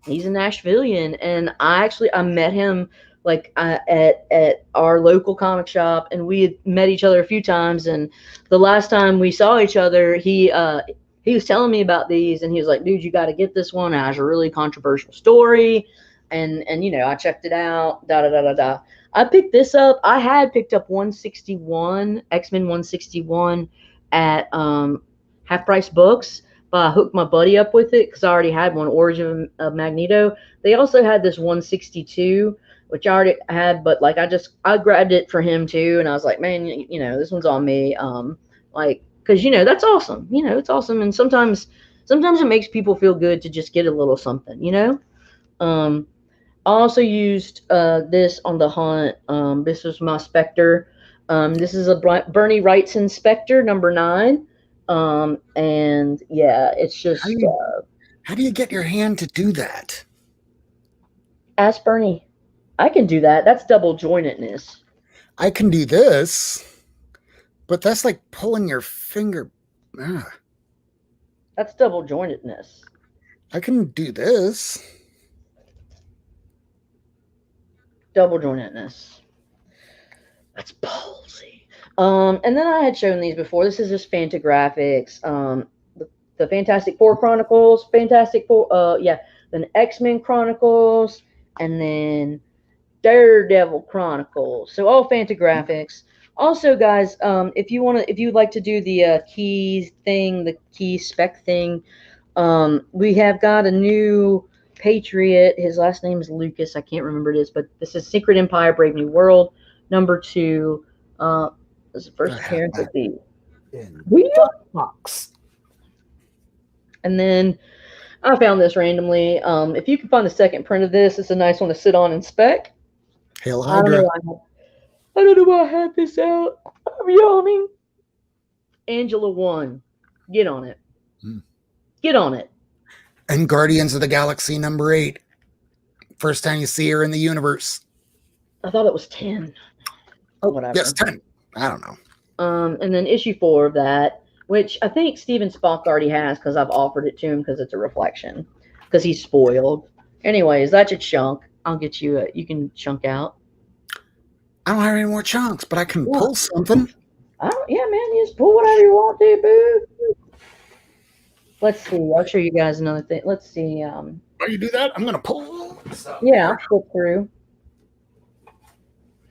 he's a Nashvilleian, and I met him at our local comic shop, and we had met each other a few times. And the last time we saw each other, he was telling me about these, and he was like, "Dude, you got to get this one. It has a really controversial story." And I checked it out. I picked this up. I had picked up 161 X-Men 161 at Half Price Books. I hooked my buddy up with it because I already had one, Origin of Magneto. They also had this 162, which I already had, but I grabbed it for him too, and I was like, man, this one's on me. Like, because that's awesome. It's awesome, and sometimes it makes people feel good to just get a little something. I also used this on the hunt. This was my Spectre. This is a Bernie Wrightson Spectre number 9. And yeah, it's just.
How do you get your hand to do that?
Ask Bernie. I can do that. That's double jointedness.
I can do this, but that's like pulling your finger.
That's double jointedness.
I can do this.
Double jointedness. That's ballsy. And then I had shown these before. This is just Fantagraphics. The Fantastic Four Chronicles, then X-Men Chronicles, and then Daredevil Chronicles. So all Fantagraphics. Also, guys, if you'd like to do the keys thing, the key spec thing, we have got a new Patriot. His last name is Lucas. I can't remember this, but this is Secret Empire, Brave New World, number 2. This is the first appearance of the
box.
And then I found this randomly. If you can find the second print of this, it's a nice one to sit on and spec.
Hail Hydra.
I don't know why I had this out. I'm yawning. Angela 1. Get on it. Get on it.
And Guardians of the Galaxy number 8. First time you see her in the universe.
I thought it was 10.
Oh, whatever. Yes, 10. I don't know.
And then issue 4 of that, which I think Steven Spock already has because I've offered it to him because it's a reflection. Because he's spoiled. Anyways, that's a chunk. I'll get you you can chunk out.
I don't have any more chunks, but I can pull something.
Yeah, man, you just pull whatever you want to, boo. Let's see. I'll show you guys another thing. Let's see.
While you do that, I'm going to pull.
Yeah, I'll flip through.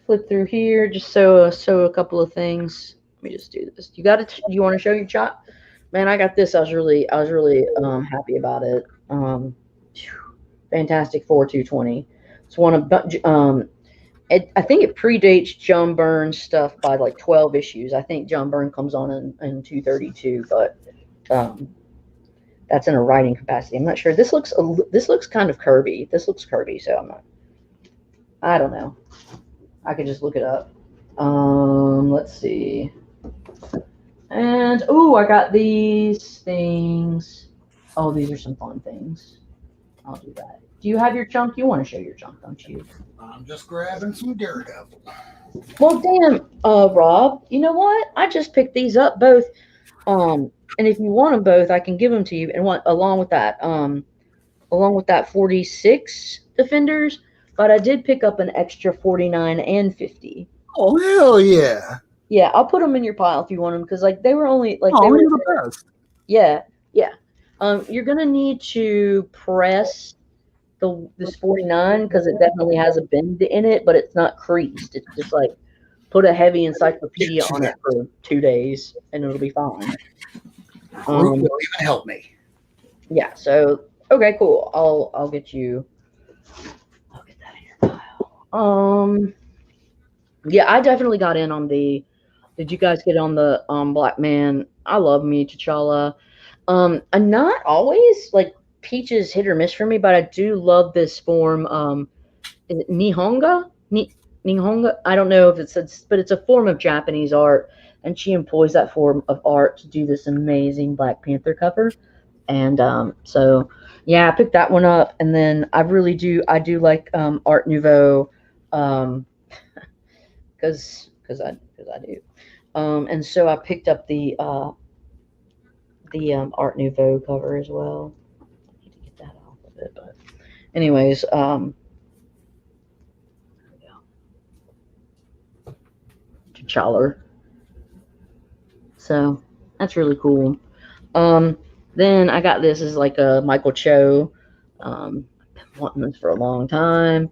Flip through here. Just show a couple of things. Let me just do this. You want to show your chop? Man, I got this. I was really happy about it. Fantastic Four 220. It's one of I think it predates John Byrne's stuff by like 12 issues. I think John Byrne comes on in 232, but that's in a writing capacity. I'm not sure. This looks kind of curvy. This looks curvy, so I don't know. I could just look it up. Let's see. And I got these things. Oh, these are some fun things. I'll do that. Do you have your chunk? You want to show your chunk, don't you?
I'm just grabbing some Daredevil.
Well, damn, Rob. You know what? I just picked these up both. And if you want them both, I can give them to you. And along with that 46 Defenders. But I did pick up an extra 49 and 50.
Oh hell yeah!
Yeah, I'll put them in your pile if you want them because they were only they
were
the best. Yeah. You're gonna need to press this 49 because it definitely has a bend in it, but it's not creased. It's just like put a heavy encyclopedia on it for 2 days and it'll be fine.
Will even help me.
Yeah. So okay, cool. I'll get you. I'll get that in your pile. Yeah, I definitely got in on the. Did you guys get on the Black Man? I love me T'Challa. I'm not always like Peach is hit or miss for me, but I do love this form. Is it Nihonga? Nihonga? I don't know if but it's a form of Japanese art, and she employs that form of art to do this amazing Black Panther cover. And so yeah, I picked that one up, and then I do like Art Nouveau, because I do. And so I picked up the Art Nouveau cover as well. That off of it, but anyways, T'Challa. So that's really cool. Then I got this as like a Michael Cho. I've been wanting this for a long time.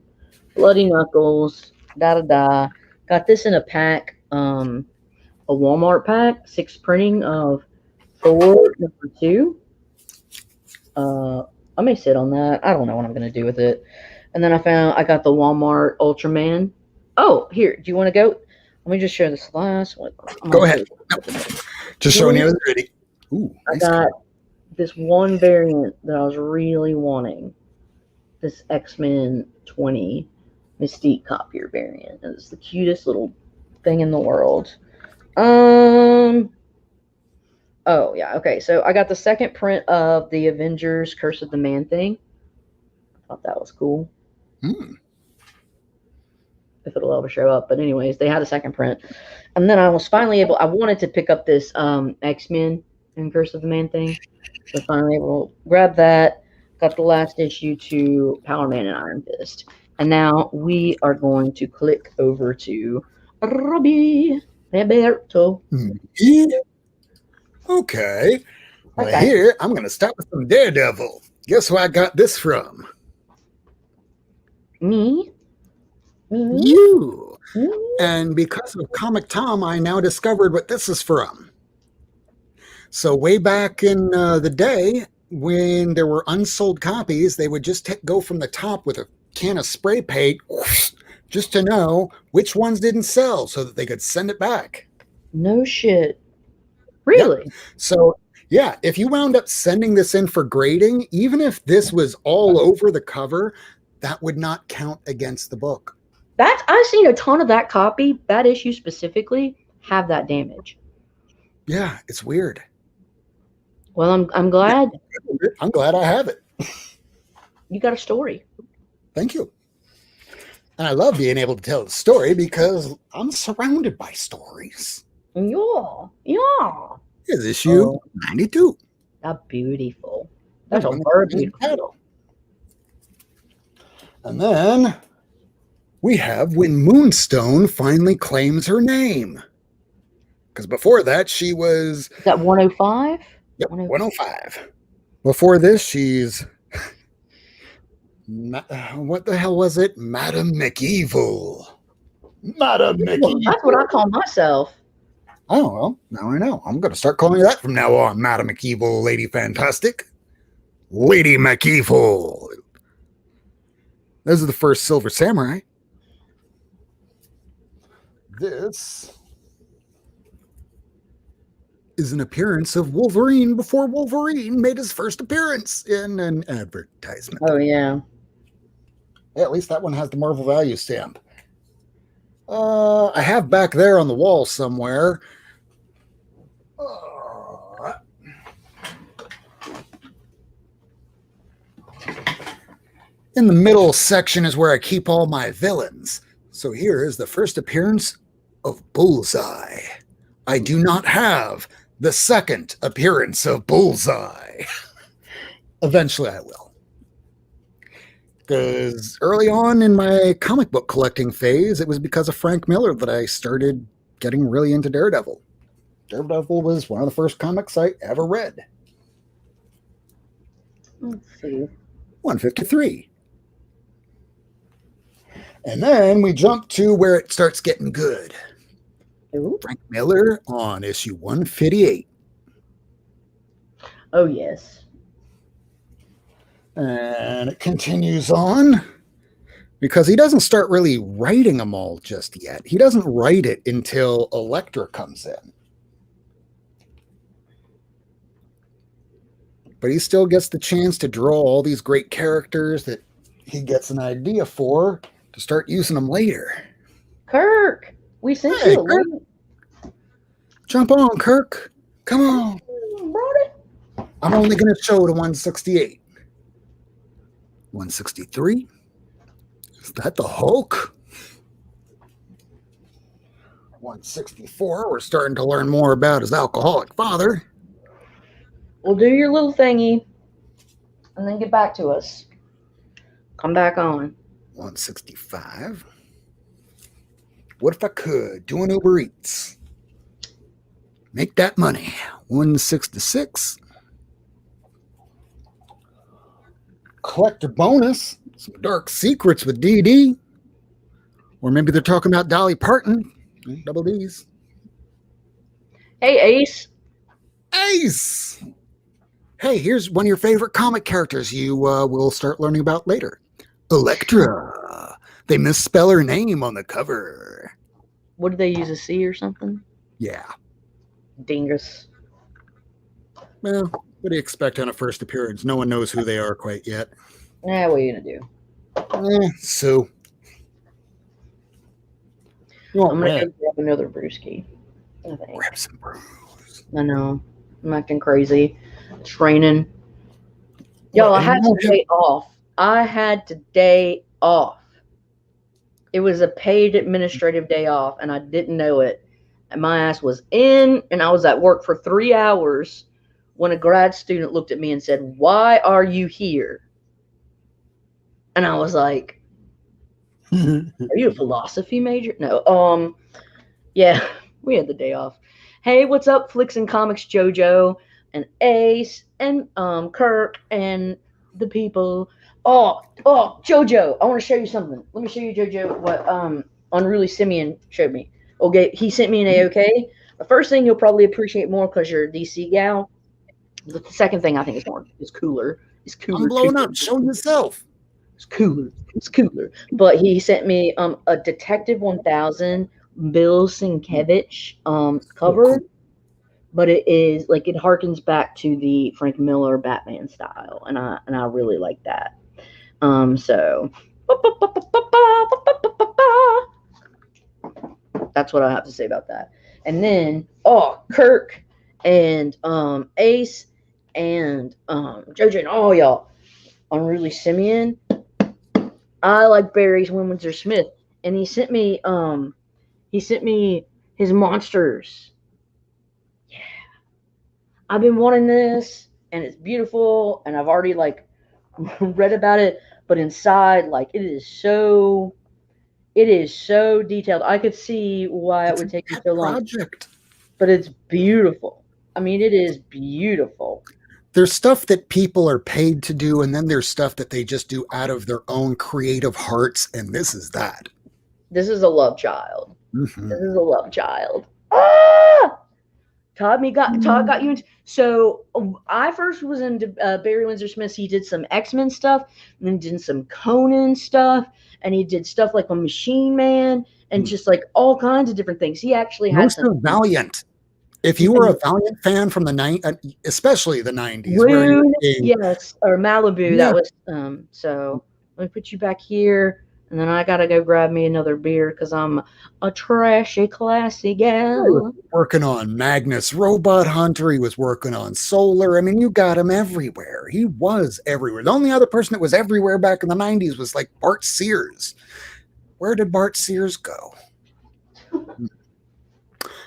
Bloody Knuckles. Got this in a pack, a Walmart pack, 6 printing of Thor number 2. I may sit on that. I don't know what I'm going to do with it. And then I got the Walmart Ultraman. Oh, here. Do you want to go? Let me just share this last one.
Go ahead. No. Just showing you ready.
Ooh, nice. I got this one variant that I was really wanting. This X-Men 20 Mystique copier variant. It's the cutest little thing in the world. Oh yeah, okay. So I got the second print of the Avengers Curse of the Man-Thing. I thought that was cool. If it'll ever show up. But anyways, they had a second print. And then I was finally able, I wanted to pick up this X-Men and Curse of the Man-Thing. So finally able to grab that. Got the last issue to Power Man and Iron Fist. And now we are going to click over to Robbie Roberto.
Yeah. Okay. Well, here, I'm going to start with some Daredevil. Guess who I got this from?
Me?
You. And because of Comic Tom, I now discovered what this is from. So way back in the day, when there were unsold copies, they would just go from the top with a can of spray paint just to know which ones didn't sell so that they could send it back.
No shit. Really?
Yep. So, yeah, if you wound up sending this in for grading, even if this was all over the cover, that would not count against the book.
I've seen a ton of that copy, that issue specifically, have that damage.
Yeah, it's weird.
Well, I'm glad.
I'm glad I have it.
You got a story.
Thank you. And I love being able to tell the story because I'm surrounded by stories.
Yeah.
Here's issue 92.
That's beautiful. That's a very beautiful title.
And then we have when Moonstone finally claims her name. Because before that, she was...
Is that 105?
Yep, 105. Before this, she's... what the hell was it? Madam McEvil. Madam McEvil.
That's what I call myself.
Oh, well, now I know. I'm going to start calling you that from now on. Madam McEvil, Lady Fantastic. Lady McEvil. Those are the first Silver Samurai. This is an appearance of Wolverine before Wolverine made his first appearance in an advertisement.
Oh, yeah.
Yeah, at least that one has the Marvel value stamp. I have back there on the wall somewhere. In the middle section is where I keep all my villains. So here is the first appearance of Bullseye. I do not have the second appearance of Bullseye. Eventually I will. Because early on in my comic book collecting phase, it was because of Frank Miller that I started getting really into Daredevil. Daredevil was one of the first comics I ever read.
Let's see.
153. And then we jump to where it starts getting good.
Ooh.
Frank Miller on issue 158.
Oh, yes.
And it continues on because he doesn't start really writing them all just yet. He doesn't write it until Elektra comes in. But he still gets the chance to draw all these great characters that he gets an idea for to start using them later.
Kirk, we sent you a
Kirk.
link.
Jump on, Kirk. Come on.
Brody.
I'm only going to show to 168. 163. Is that the Hulk? 164. We're starting to learn more about his alcoholic father.
We'll do your little thingy and then get back to us. Come back on.
165. What if I could do an Uber Eats? Make that money. 166. Collector bonus. Some dark secrets with DD. Or maybe they're talking about Dolly Parton. Double D's.
Hey, Ace.
Ace! Hey, here's one of your favorite comic characters you will start learning about later. Elektra. They misspell her name on the cover.
what did they use, a C or something?
Yeah.
Dingus.
Well, what do you expect on a first appearance? No one knows who they are quite yet.
What are you gonna do?
So.
I'm gonna go grab another brewski. I think.
Grab some brews.
I know. I'm acting crazy. It's raining. Yo, I had today off. I had today off. It was a paid administrative day off, and I didn't know it. And my ass was in, and I was at work for 3 hours when a grad student looked at me and said, "Why are you here?" And I was like, "Are you a philosophy major?" No. Yeah, we had the day off. Hey, what's up, Flicks and Comics JoJo and Ace and Kirk and the people. Oh, JoJo, I want to show you something. Let me show you, JoJo, what Unruly Simian showed me. Okay, he sent me an AOK. The first thing you'll probably appreciate more because you're a DC gal. The second thing I think is cooler.
I'm blowing up. Show yourself.
It's cooler. But he sent me a Detective 1000 Bill Sienkiewicz cover. But it is like, it harkens back to the Frank Miller Batman style, and I really like that. So that's what I have to say about that. And then Kirk and Ace and JoJo and all y'all, Unruly Simian. I like Barry's Windsor Smith, and he sent me his monsters. Yeah, I've been wanting this, and it's beautiful, and I've already like read about it, but inside, like, it is so detailed. I could see why it would take you so long. But it's beautiful. I mean, it is beautiful.
There's stuff that people are paid to do, and then there's stuff that they just do out of their own creative hearts, and this is that.
This is a love child.
Mm-hmm.
This is a love child. Ah! Todd got you into. So I first was into Barry Windsor Smith. He did some X-Men stuff, and then did some Conan stuff, and he did stuff like a Machine Man, and just like all kinds of different things. He actually had some
Valiant. If you were a Valiant fan from the especially the 90s,
Rude, yes, or Malibu, yeah. That was so let me put you back here, and then I gotta go grab me another beer because I'm a trashy, classy gal.
Working on Magnus Robot Hunter, he was working on Solar. I mean, you got him everywhere. He was everywhere. The only other person that was everywhere back in the 90s was like Bart Sears. Where did Bart Sears go?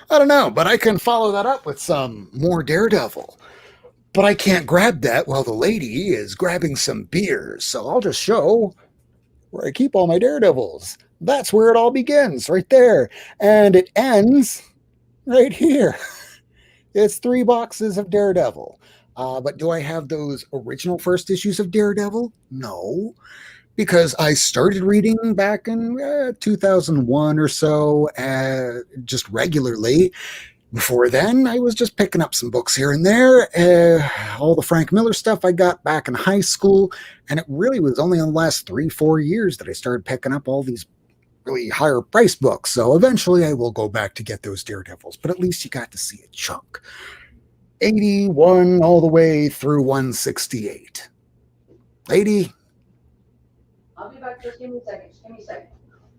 I don't know, but I can follow that up with some more Daredevil. But I can't grab that while the lady is grabbing some beers, so I'll just show where I keep all my Daredevils. That's where it all begins, right there. And it ends right here. It's 3 boxes of Daredevil. But do I have those original first issues of Daredevil? No. Because I started reading back in 2001 or so, just regularly. Before then, I was just picking up some books here and there. All the Frank Miller stuff I got back in high school. And it really was only in the last 3-4 years that I started picking up all these really higher price books. So eventually I will go back to get those Daredevils. But at least you got to see a chunk. 81 all the way through 168. Lady?
I'll be back. Just give me a second.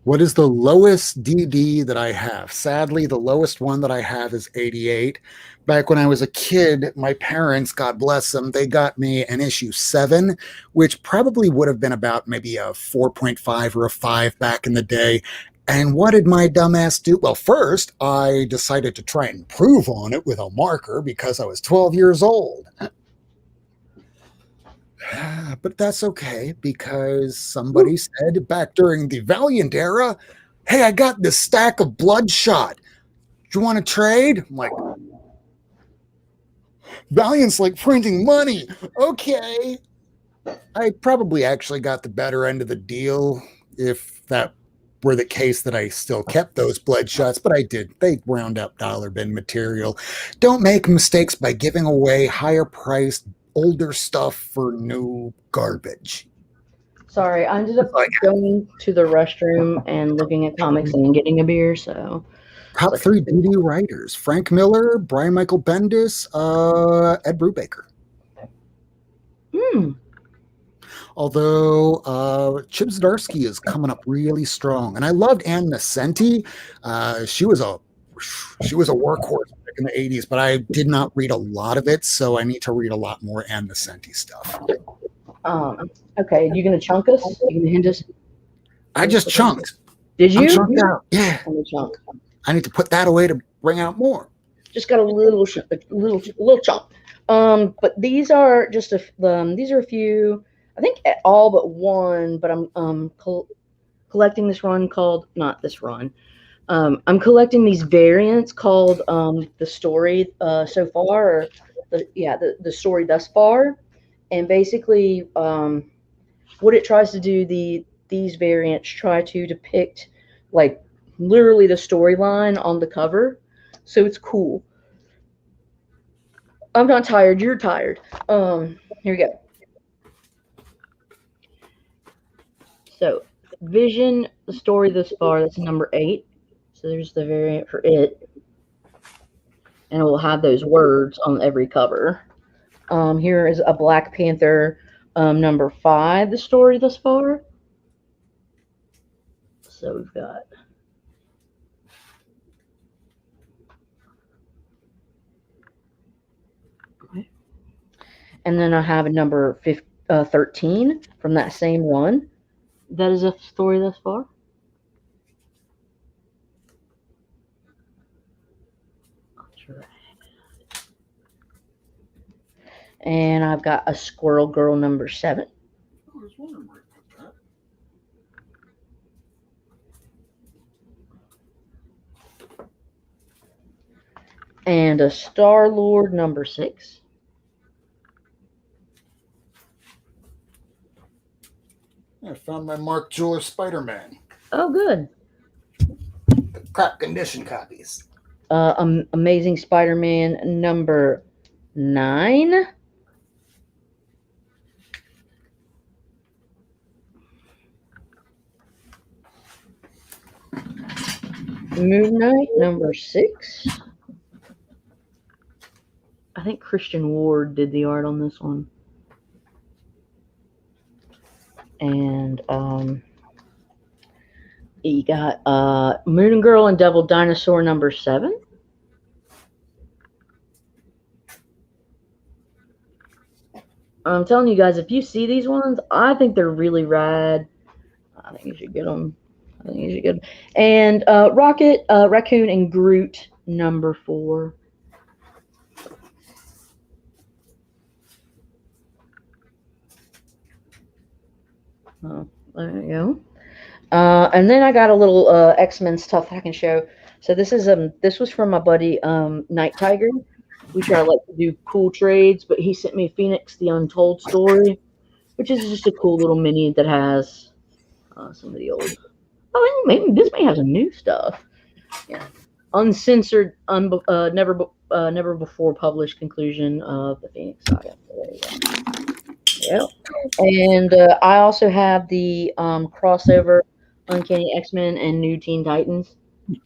What is the lowest DD that I have? Sadly, the lowest one that I have is 88. Back when I was a kid, my parents, God bless them, they got me an issue 7, which probably would have been about maybe a 4.5 or a 5 back in the day. And what did my dumbass do? Well, first, I decided to try and improve on it with a marker because I was 12 years old. But that's okay, because somebody said back during the Valiant era, hey, I got this stack of Bloodshot. Do you want to trade? I'm like, Valiant's like printing money. Okay. I probably actually got the better end of the deal if that were the case, that I still kept those Bloodshots, but I did. They round up dollar bin material. Don't make mistakes by giving away higher priced older stuff for new garbage.
Sorry, I ended up going to the restroom and looking at comics and getting a beer, so
Top 3 DD writers: Frank Miller, Brian Michael Bendis, Ed Brubaker. Although Chip Zdarsky is coming up really strong, and I loved Ann Nesenti. She was a workhorse in the 80s, but I did not read a lot of it, so I need to read a lot more Ann Nesenti stuff.
Okay, you gonna chunk us? You gonna hint us?
I just chunked.
Did you?
I'm chunked out. Yeah.
Chunk.
I need to put that away to bring out more.
Just got a little chunk. But these are just these are a few. I think all but one. But I'm collecting this run called not this run. I'm collecting these variants called the story so far, or the story thus far, and basically what it tries to do, these variants try to depict like literally the storyline on the cover, so it's cool. I'm not tired. You're tired. Here we go. So, Vision, the story thus far. That's number 8. So there's the variant for it, and it will have those words on every cover. Here is a Black Panther, number 5. The story thus far. So we've got. And then I have a number 13 from that same run. That is a story thus far. And I've got a Squirrel Girl number 7.
I was wondering where I put
that. And a Star-Lord number 6.
I found my Mark Jeweler Spider-Man.
Oh, good.
The crap condition copies.
Amazing Spider-Man number 9. Moon Knight number 6. I think Christian Ward did the art on this one. And you got Moon Girl and Devil Dinosaur number 7. I'm telling you guys, if you see these ones, I think they're really rad. I think you should get them. And Rocket, Raccoon, and Groot number 4. Oh, there you go. And then I got a little X-Men stuff I can show. So this was from my buddy Night Tiger. We try to do cool trades, but he sent me Phoenix the Untold story, which is just a cool little mini that has some of the old. Oh, maybe this may have some new stuff. Yeah, uncensored, never before published conclusion of the Phoenix saga. So there you go. Yep. And I also have the crossover Uncanny X-Men and New Teen Titans.
It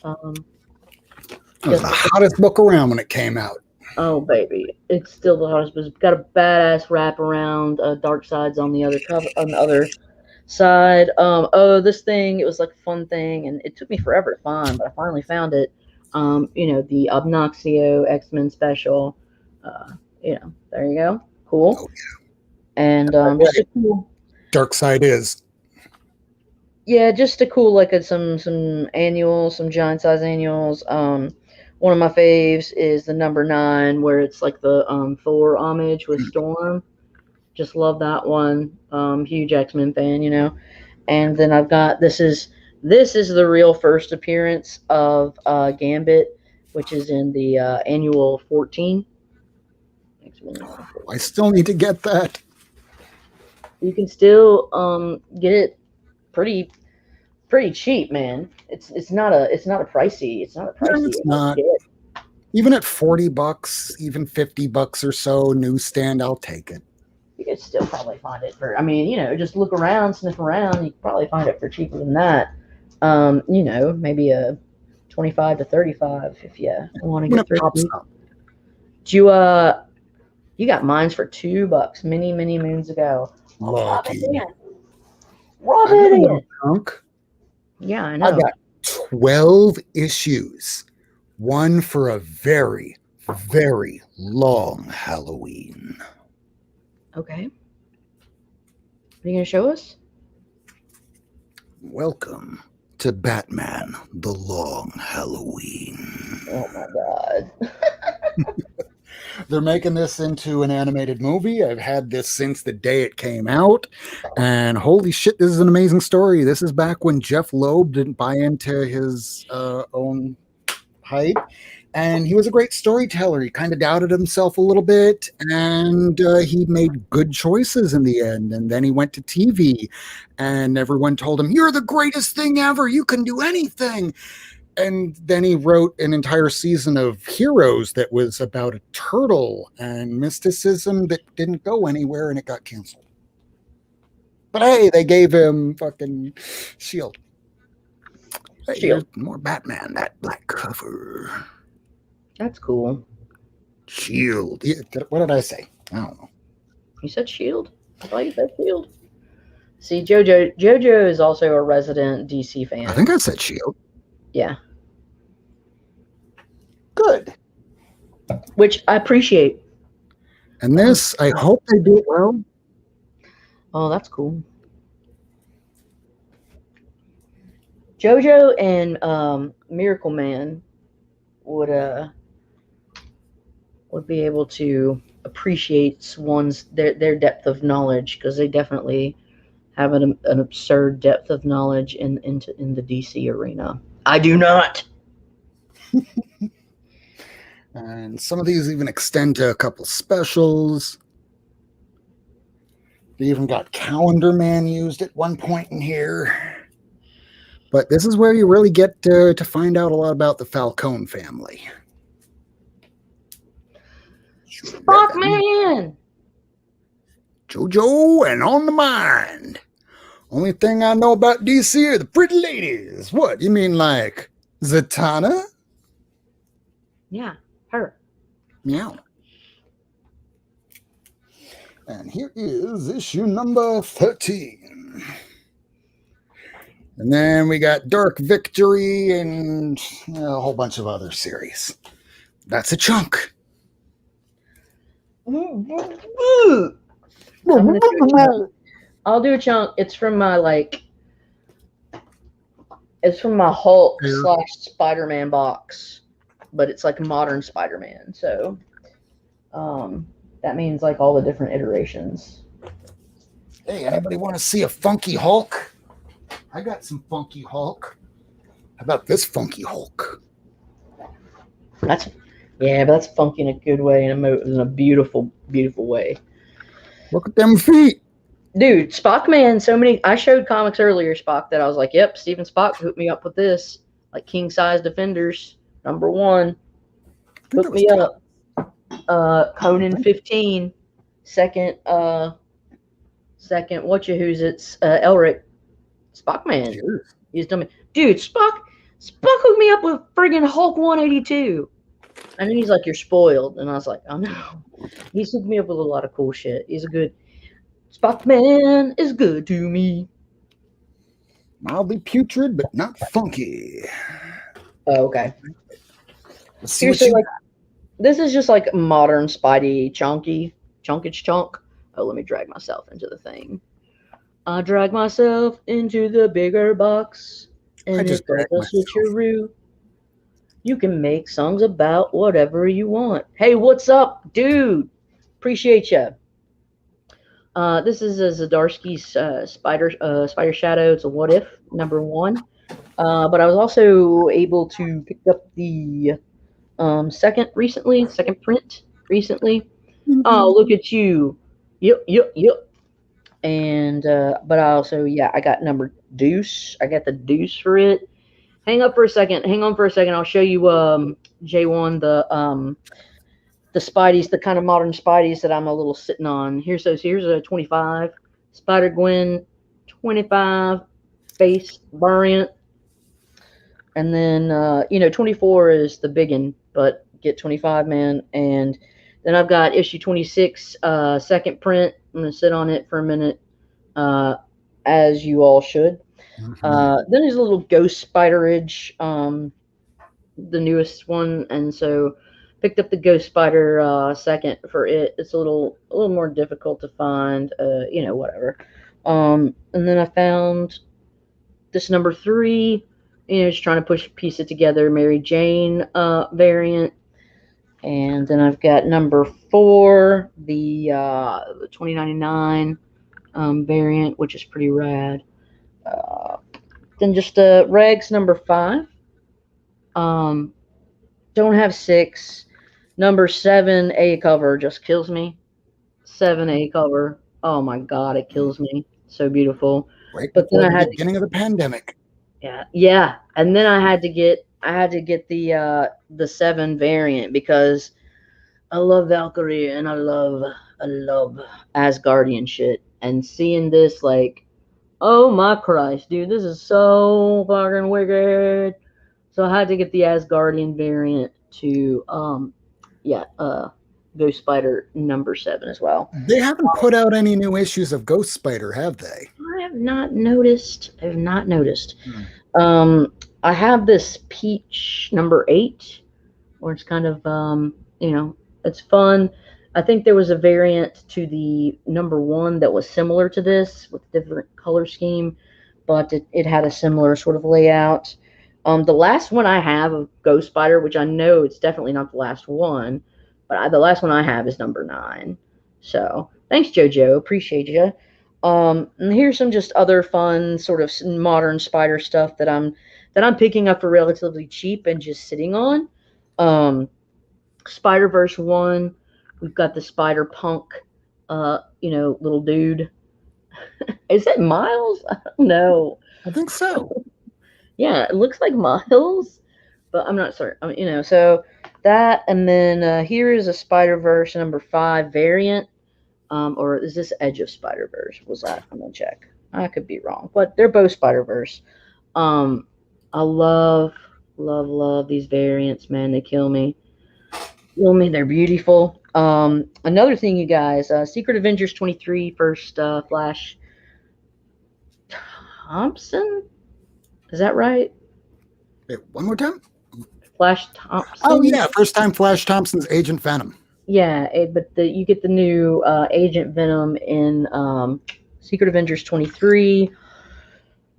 was the hottest book around when it came out.
Oh, baby. It's still the hottest, but it's got a badass wraparound. Dark Side's on the other cover, on the other side. This thing, it was like a fun thing, and it took me forever to find, but I finally found it. The Obnoxio X-Men special. There you go. Cool.
Oh, yeah.
And just a cool.
Dark Side is.
Yeah, just a cool some annuals, some giant size annuals. One of my faves is the number 9, where it's like the Thor homage with Storm. Just love that one. Huge X-Men fan, And then I've got this is the real first appearance of Gambit, which is in the annual 14.
I still need to get that.
You can still get it pretty cheap, man. It's not a pricey. It's not a pricey.
No, it's not. Even at $40, even $50 or so, newsstand, I'll take it.
You could still probably find it for. Just look around, sniff around. You could probably find it for cheaper than that. Maybe a 25 to 35 if you want to
When
get
it pops
thrifty.
up.
You got mines for $2 many moons ago.
Lucky.
Rub it in.
Chunk.
Yeah, I know.
I got 12 issues. One for a very, very long Halloween.
Okay. Are you going to show us?
Welcome to Batman, The Long Halloween.
Oh my God.
They're making this into an animated movie. I've had this since the day it came out. And holy shit, this is an amazing story. This is back when Jeff Loeb didn't buy into his own hype. And he was a great storyteller. He kind of doubted himself a little bit, and he made good choices in the end. And then he went to TV, and everyone told him, "You're the greatest thing ever. You can do anything." And then he wrote an entire season of Heroes that was about a turtle and mysticism that didn't go anywhere, and it got canceled. But hey, they gave him fucking Shield. Hey,
Shield.
More Batman, that black cover.
That's cool.
Shield. Yeah, what did I say? I don't know.
You said Shield? I thought you said Shield. See, JoJo is also a resident DC fan.
I think I said Shield.
Yeah.
Good.
Which I appreciate.
And this, I hope they do it well.
Oh, that's cool. JoJo and Miracle Man would be able to appreciate their depth of knowledge, because they definitely have an absurd depth of knowledge in the DC arena. I do not.
And some of these even extend to a couple specials. They even got Calendar Man used at one point in here. But this is where you really get to find out a lot about the Falcone family.
Spockman!
JoJo and On the Mind. Only thing I know about DC are the pretty ladies. What, you mean like Zatanna?
Yeah, her.
Meow. And here is issue number 13. And then we got Dark Victory and a whole bunch of other series. That's a chunk.
I'll do a chunk. It's from my Hulk / Spider-Man box, but it's like modern Spider-Man. So that means like all the different iterations.
Hey, anybody want to see a funky Hulk? I got some funky Hulk. How about this funky Hulk?
But that's funky in a good way, in a beautiful, beautiful way.
Look at them feet.
Dude, Spockman, I showed comics earlier, Spock, that I was like, yep, Steven Spock hooked me up with this. Like king size Defenders, #1. Hooked me up. Conan 15, second whatcha-who's-it's, Elric. Spockman.
Cheers.
He's done me. Dude, Spock hooked me up with friggin' Hulk 182. And then he's like, you're spoiled. And I was like, oh no. He's hooked me up with a lot of cool shit. Spockman is good to me.
Mildly putrid, but not funky.
Oh, okay.
Let's see
Seriously, this is just like modern Spidey chunkage chunk. Oh, let me drag myself into the thing. I drag myself into the bigger box, and it's like a switcheroo. You can make songs about whatever you want. Hey, what's up, dude? Appreciate you. This is a Zdarsky's Spider Shadow. It's a What If #1. But I was also able to pick up the second print recently. Mm-hmm. Oh, look at you. Yep. And but I also, I got number Deuce. I got the Deuce for it. Hang on for a second. I'll show you J1 the Spideys, the kind of modern Spideys that I'm a little sitting on. Here's a 25 Spider-Gwen 25 face variant. And then 24 is the biggin, but get 25, man. And then I've got issue 26, second print. I'm gonna sit on it for a minute, as you all should. Then there's a little Ghost Spider-Ridge, the newest one, and so picked up the Ghost Spider second for it. It's a little more difficult to find, whatever. And then I found this number 3, just trying to piece it together, Mary Jane variant. And then I've got number 4, the 2099 variant, which is pretty rad. Then just Regs number 5. Don't have 6. Number 7 A cover just kills me. 7 A cover. Oh my god, it kills me. So beautiful.
Right but before then the beginning of the pandemic.
Yeah. And then I had to get the 7 variant because I love Valkyrie and I love Asgardian shit. And seeing this, like, oh my Christ, dude, this is so fucking wicked. So I had to get the Asgardian variant to Ghost Spider number 7 as well.
They haven't put out any new issues of Ghost Spider, have they?
I have not noticed. I have this Peach number 8, where it's kind of it's fun. I think there was a variant to the number 1 that was similar to this with a different color scheme, but it had a similar sort of layout. The last one I have of Ghost Spider, which I know it's definitely not the last one, but the last one I have is number 9. So thanks, JoJo. Appreciate you. And here's some just other fun sort of modern Spider stuff that I'm picking up for relatively cheap and just sitting on. Spider-Verse 1. We've got the Spider-Punk, little dude. Is it Miles? I don't know.
I think so.
Yeah, it looks like Miles, but I'm not certain. So that, and then here is a Spider-Verse number 5 variant. Or is this Edge of Spider-Verse? Was that? I'm gonna check. I could be wrong, but they're both Spider-Verse. I love these variants, man. They kill me. They're beautiful. Another thing, you guys, Secret Avengers 23 first Flash Thompson. Is that right?
Wait, one more time?
Flash Thompson.
Oh yeah, first time Flash Thompson's Agent Venom.
Yeah, but you get the new Agent Venom in Secret Avengers 23.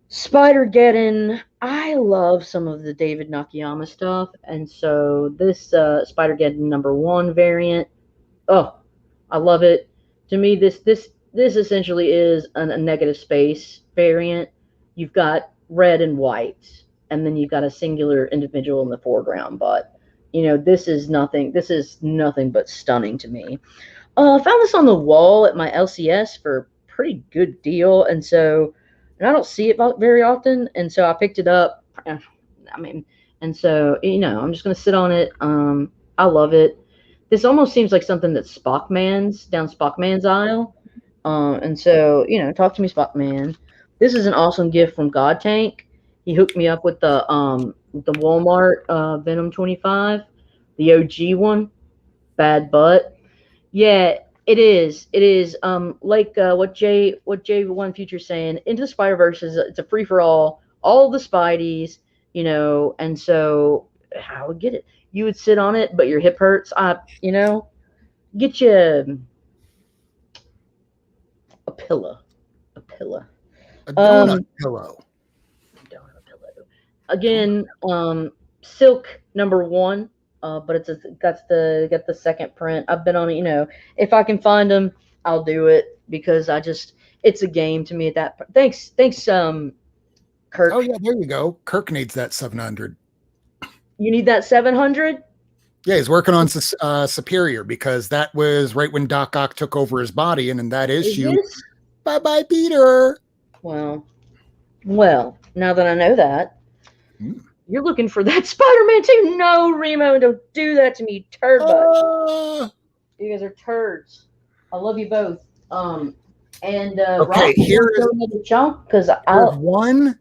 Spider-Geddon. I love some of the David Nakayama stuff, and so this Spider-Geddon number 1 variant. Oh, I love it. To me, this essentially is a negative space variant. You've got red and white, and then you've got a singular individual in the foreground. But this is nothing but stunning to me. I found this on the wall at my LCS for a pretty good deal, and I don't see it very often, and so I picked it up. And so I'm just gonna sit on it. I love it. This almost seems like something that Spockman's down Spockman's aisle. And so talk to me, Spockman. This is an awesome gift from God Tank. He hooked me up with the Walmart Venom 25, the OG one. Bad butt. Yeah, it is. It is. Like what J1 Future's saying. Into the Spider-Verse it's a free for all the Spideys. And so I would get it. You would sit on it, but your hip hurts. Get you a pillow. A
donut pillow.
Again, Silk number 1, but it's got the second print. I've been on it. If I can find them, I'll do it because it's a game to me at that point. Thanks, Kirk.
Oh yeah, there you go. Kirk needs that 700.
You need that 700?
Yeah, he's working on Superior because that was right when Doc Ock took over his body, and in that issue, bye-bye, Peter.
Well, now that I know that, you're looking for that Spider-Man too. No, Remo, don't do that to me, turd butt. You guys are turds. I love you both.
Okay, here's
another chunk because
one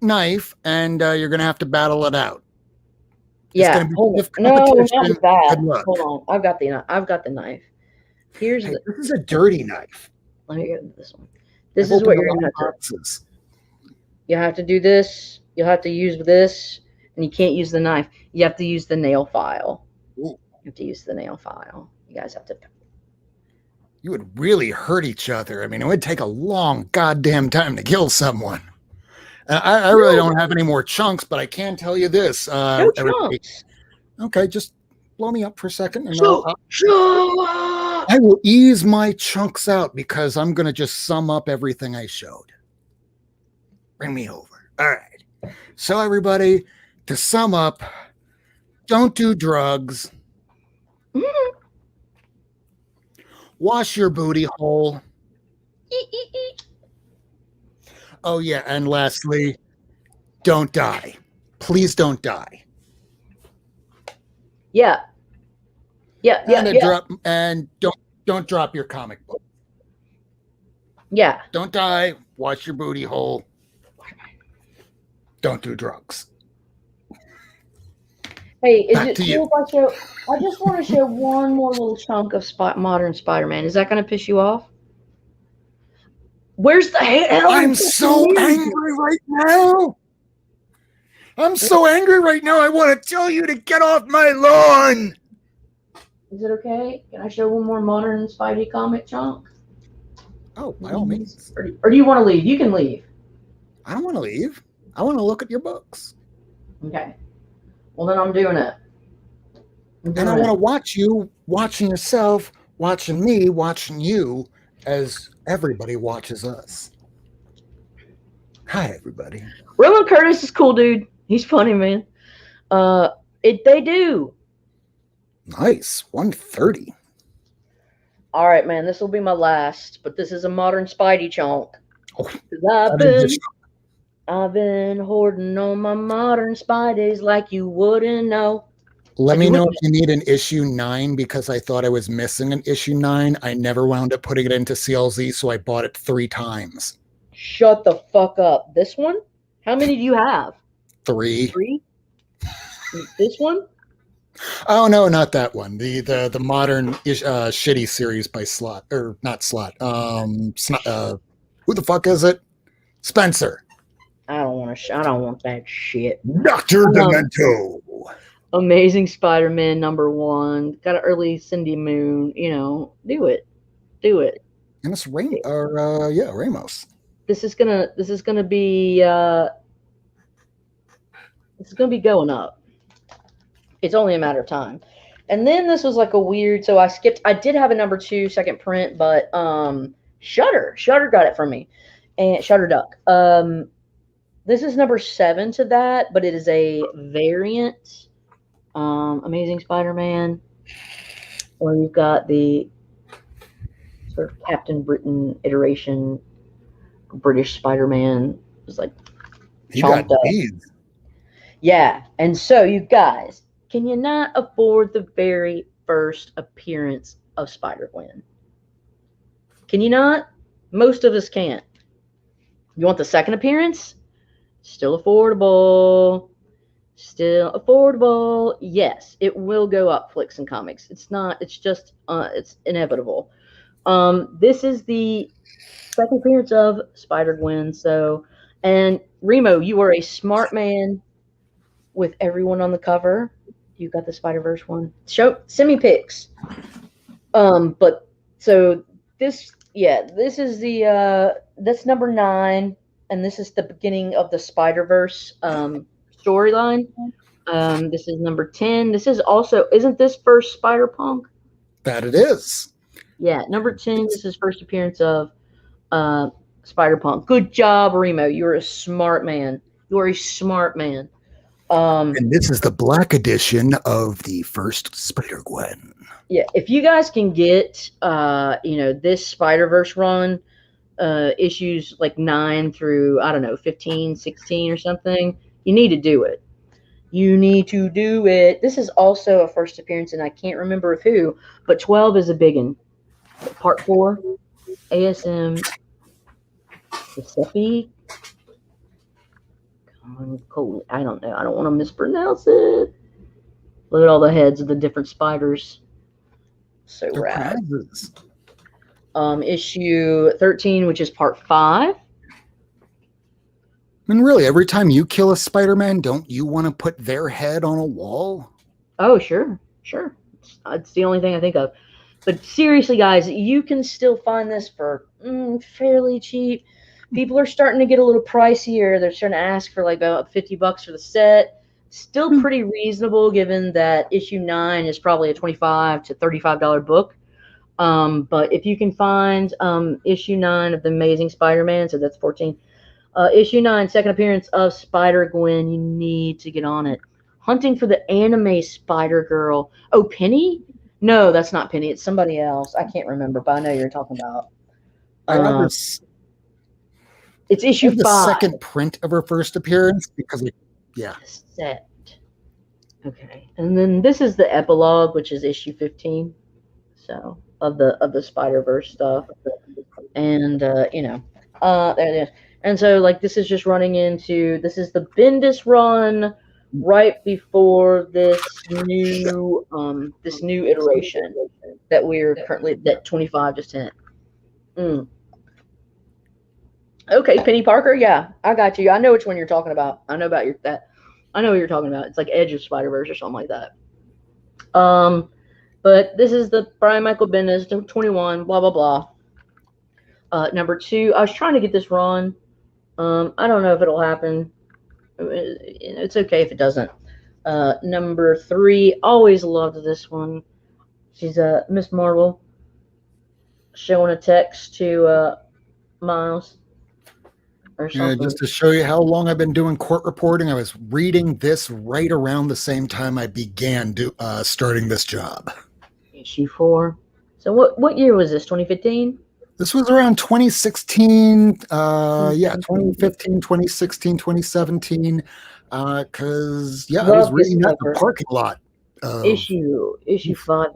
knife, and you're going to have to battle it out.
Yeah,
it's going to be stiff
no,
competition.
not with that.
Good luck.
Hold on, I've got the knife. Here's
this is a dirty knife.
Let me get this one. This is what you're going to have to. You have to do this. You'll have to use this, and you can't use the knife. You have to use the nail file.
Ooh.
You have to use the nail file. You guys have to.
You would really hurt each other. I mean, it would take a long goddamn time to kill someone. I really don't have any more chunks, but I can tell you this.
No chunks.
Okay, just blow me up for a second. And
I
will ease my chunks out because I'm going to just sum up everything I showed. Bring me over. All right. So, everybody, to sum up, don't do drugs.
Mm-hmm.
Wash your booty hole. Oh, yeah. And lastly, don't die. Please don't die.
Yeah.
And don't drop your comic book.
Yeah.
Don't die. Wash your booty hole. Don't do drugs.
Hey, is it cool if I show? I just want to show one more little chunk of modern Spider-Man. Is that going to piss you off? Where's the hell?
I'm so angry right now. I'm so angry right now. I want to tell you to get off my lawn.
Is it okay? Can I show one more modern Spidey comic chunk?
Oh, by all means.
Or do you want to leave? You can leave.
I don't want to leave. I want to look at your books.
Okay. Well, then I'm doing it.
And I want to watch you, watching yourself, watching me, watching you, as everybody watches us. Hi, everybody.
Roland Curtis is cool, dude. He's funny, man. They do.
Nice. 130.
All right, man. This will be my last, but this is a modern Spidey chunk.
Oh,
I've been hoarding on my modern Spideys like you wouldn't know.
Let me know if you need an issue 9 because I thought I was missing an issue 9. I never wound up putting it into CLZ, so I bought it 3 times.
Shut the fuck up. This one? How many do you have?
3.
3? This one?
Oh no, not that one. The modern shitty series by Slot, or not Slot. Who the fuck is it? Spencer.
I don't want that shit.
Dr. Demento.
Amazing Spider-Man #1. Got an early Cindy Moon. You know, do it.
And it's Ramos.
This is gonna be going up. It's only a matter of time. And then this was like a weird. So I did have a #2 second print, but Shutter got it from me, and Shutter Duck. This is #7 to that, but it is a variant. Amazing Spider-Man, where you've got the sort of Captain Britain iteration, British Spider-Man. It's like chomped up. Yeah, and so you guys, can you not afford the very first appearance of Spider-Gwen? Can you not? Most of us can't. You want the second appearance? Still affordable. Yes, it will go up, Flicks and Comics. It's just it's inevitable. This is the second appearance of Spider-Gwen. So, and Remo, you are a smart man with everyone on the cover. You got the Spider-Verse one. Send me pics. But so this is that's #9, and this is the beginning of the Spider-Verse storyline. This is #10. This is also, isn't this first Spider-Punk?
That it is.
Yeah, #10. This is first appearance of Spider-Punk. Good job, Remo. You're a smart man.
And this is the black edition of the first Spider-Gwen.
Yeah, if you guys can get this Spider-Verse run, issues like 9 through, I don't know, 15, 16 or something, you need to do it. This is also a first appearance, and I can't remember of who, but 12 is a big one. Part 4, ASM Giuseppe. Cool. I don't know. I don't want to mispronounce it. Look at all the heads of the different spiders. So
They're
rad.
prizes.
Issue 13, which is part 5.
And really, every time you kill a Spider-Man, don't you want to put their head on a wall?
Oh, sure. It's the only thing I think of. But seriously, guys, you can still find this for fairly cheap. People are starting to get a little pricier. They're starting to ask for like about $50 for the set. Still pretty reasonable, given that issue 9 is probably a $25 to $35 book. But if you can find issue 9 of the Amazing Spider-Man, so that's 14. Issue 9, second appearance of Spider-Gwen, you need to get on it. Hunting for the anime Spider-Girl. Oh, Penny? No, that's not Penny. It's somebody else. I can't remember, but I know you're talking about. It's issue 5.
The second print of her first appearance because,
Set. Okay, and then this is the epilogue, which is issue 15. So of the Spider-Verse stuff, and there it is. And so like this is just running into the Bendis run right before this new iteration that we're currently that 25 just hit. Okay, Penny Parker, yeah, I got you. I know which one you're talking about. I know about I know what you're talking about. It's like Edge of Spider-Verse or something like that. But this is the Brian Michael Bendis 21, blah blah blah. Number 2, I was trying to get this run. I don't know if it'll happen. It's okay if it doesn't. Number 3, always loved this one. She's Miss Marvel showing a text to Miles or something.
Just to show you how long I've been doing court reporting, I was reading this right around the same time I began starting this job.
Issue 4. So what year was this? 2015?
This was around 2016, 2015, 2016, 2017, because, I was reading that in the parking lot.
Issue 5.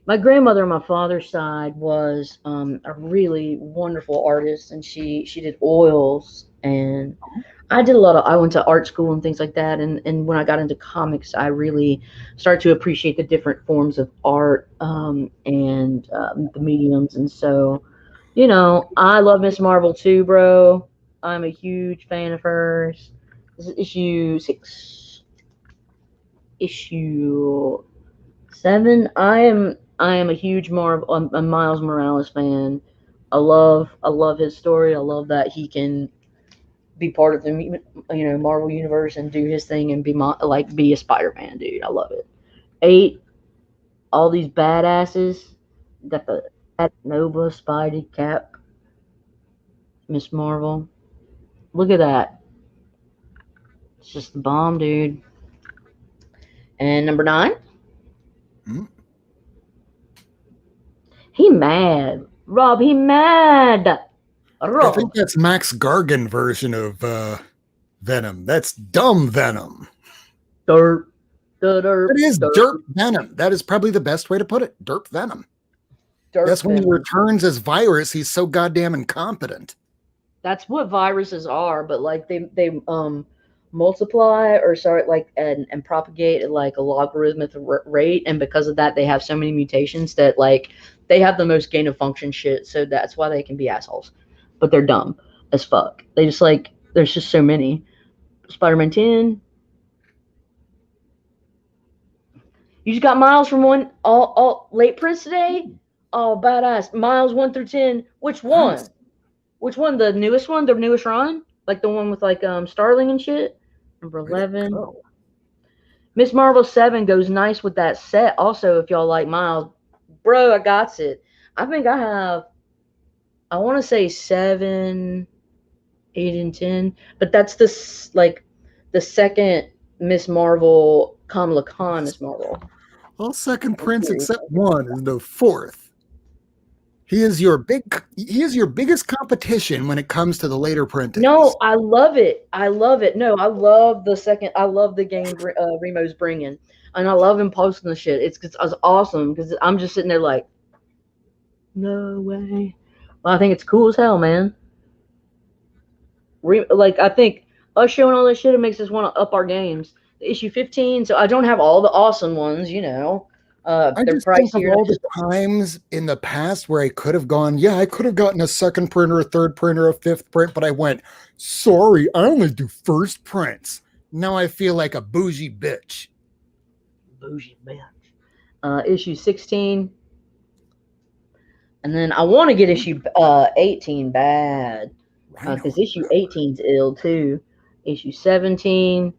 My grandmother on my father's side was a really wonderful artist, and she did oils, and I went to art school and things like that, and when I got into comics, I really started to appreciate the different forms of art and the mediums, and so, I love Miss Marvel too, bro. I'm a huge fan of hers. This is issue 6. Issue 7. I am a huge Miles Morales fan. I love his story. I love that he can be part of the Marvel universe and do his thing and be a Spider-Man, dude. I love it. 8. All these badasses. Got the Nova, Spidey, Cap, Miss Marvel. Look at that. It's just the bomb, dude. And number 9. He mad. Rob, he mad. Rob.
I think that's Max Gargan version of Venom. That's dumb Venom.
Derp.
It is derp Venom. That is probably the best way to put it. Derp Venom. That's when he returns as Virus. He's so goddamn incompetent.
That's what viruses are, but like they multiply or start and propagate at like a logarithmic rate, and because of that they have so many mutations that like they have the most gain of function shit, so that's why they can be assholes. But they're dumb as fuck. They just there's just so many. Spider-Man 10. You just got Miles from all late prints today? Oh, badass. Miles 1 through 10. Which one? Nice. Which one? The newest one? The newest run? Like the one with Starling and shit? Number 11. Miss Marvel 7 goes nice with that set. Also, if y'all like Miles, bro, I got it. I think I have, I want to say 7, 8, and 10. But that's the second Miss Marvel, Kamala Khan Miss Marvel.
All second prints except one is the 4th. He is your biggest competition when it comes to the later printings.
No, I love it. No, I love the second. I love the game Remo's bringing, and I love him posting the shit. It's awesome because I'm just sitting there like, no way. Well, I think it's cool as hell, man. like I think us showing all this shit, it makes us want to up our games. Issue 15, so I don't have all the awesome ones,
I
they're
just think of
pricier.
all the times in the past where I could have gone, yeah, I could have gotten a second print or a third print or a fifth print, but I went, sorry, I only do first prints. Now I feel like a bougie bitch.
Bougie bitch. Issue 16. And then I want to get issue 18 bad. Because issue 18's ill too. Issue 17.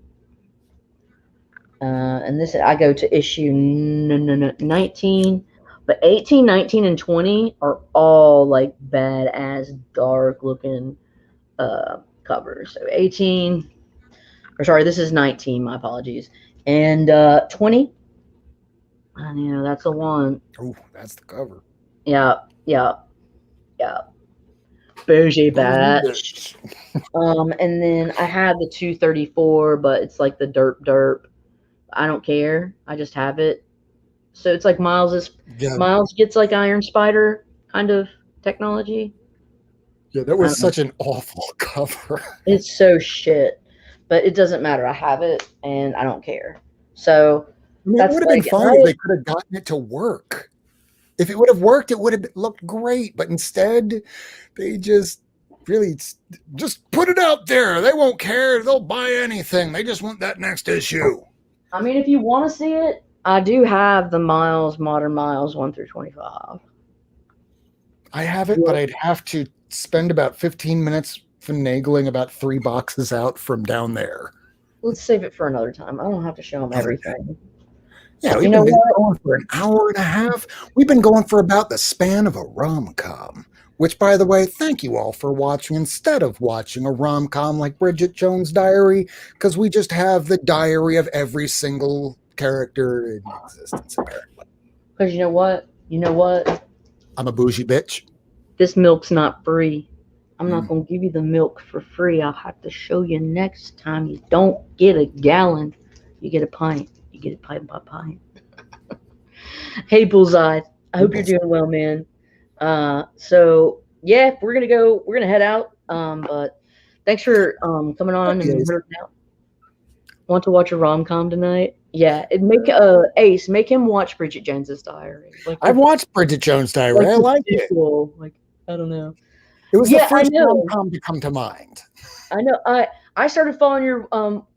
And this I go to issue 19. But 18, 19, and 20 are all like badass dark looking covers. So 18, or sorry, this is 19, my apologies. And 20, and that's the one.
Oh, that's the cover.
Yeah. Bougie batch. And then I have the 234, but it's like the derp. I don't care. I just have it. So it's like Miles gets like Iron Spider kind of technology.
Yeah, that was such an awful cover.
It's so shit, but it doesn't matter. I have it and I don't care. So
it would have been fine if they could have gotten it to work. If it would have worked, it would have looked great. But instead, they just really just put it out there. They won't care. They'll buy anything. They just want that next issue.
I mean, if you want to see it, I do have the Modern Miles 1 through 25.
I have it, but I'd have to spend about 15 minutes finagling about 3 boxes out from down there.
Let's save it for another time. I don't have to show them everything.
Yeah, we've been going for an hour and a half. We've been going for about the span of a rom-com. Which, by the way, thank you all for watching instead of watching a rom-com like Bridget Jones' Diary, because we just have the diary of every single character in existence, apparently.
Because you know what?
I'm a bougie bitch.
This milk's not free. I'm not going to give you the milk for free. I'll have to show you next time. You don't get a gallon. You get a pint. You get a pint by pint. Hey, Bullseye. I hope you're doing well, man. So yeah, we're gonna head out. But thanks for coming on and herding out. Want to watch a rom-com tonight? Yeah, Ace, make him watch Bridget Jones's Diary.
I've watched Bridget Jones' Diary. I like it.
Like, I don't know.
It was the first rom-com to come to mind.
I know. I started following your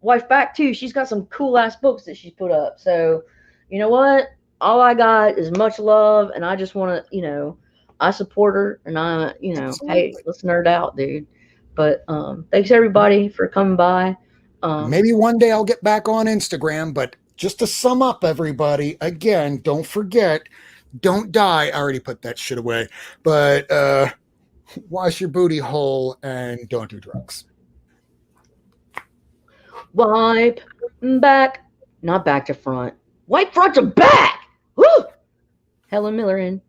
wife back too. She's got some cool ass books that she's put up. So, you know what? All I got is much love, and I just want to, I support her, and
Absolutely.
Hey, let's nerd out, dude. But thanks everybody for coming by.
Maybe one day I'll get back on Instagram, but just to sum up, everybody, again, don't forget, don't die. I already put that shit away, but wash your booty hole and don't do drugs.
Wipe back, not back to front. Wipe front to back. Woo! Helen Mirren.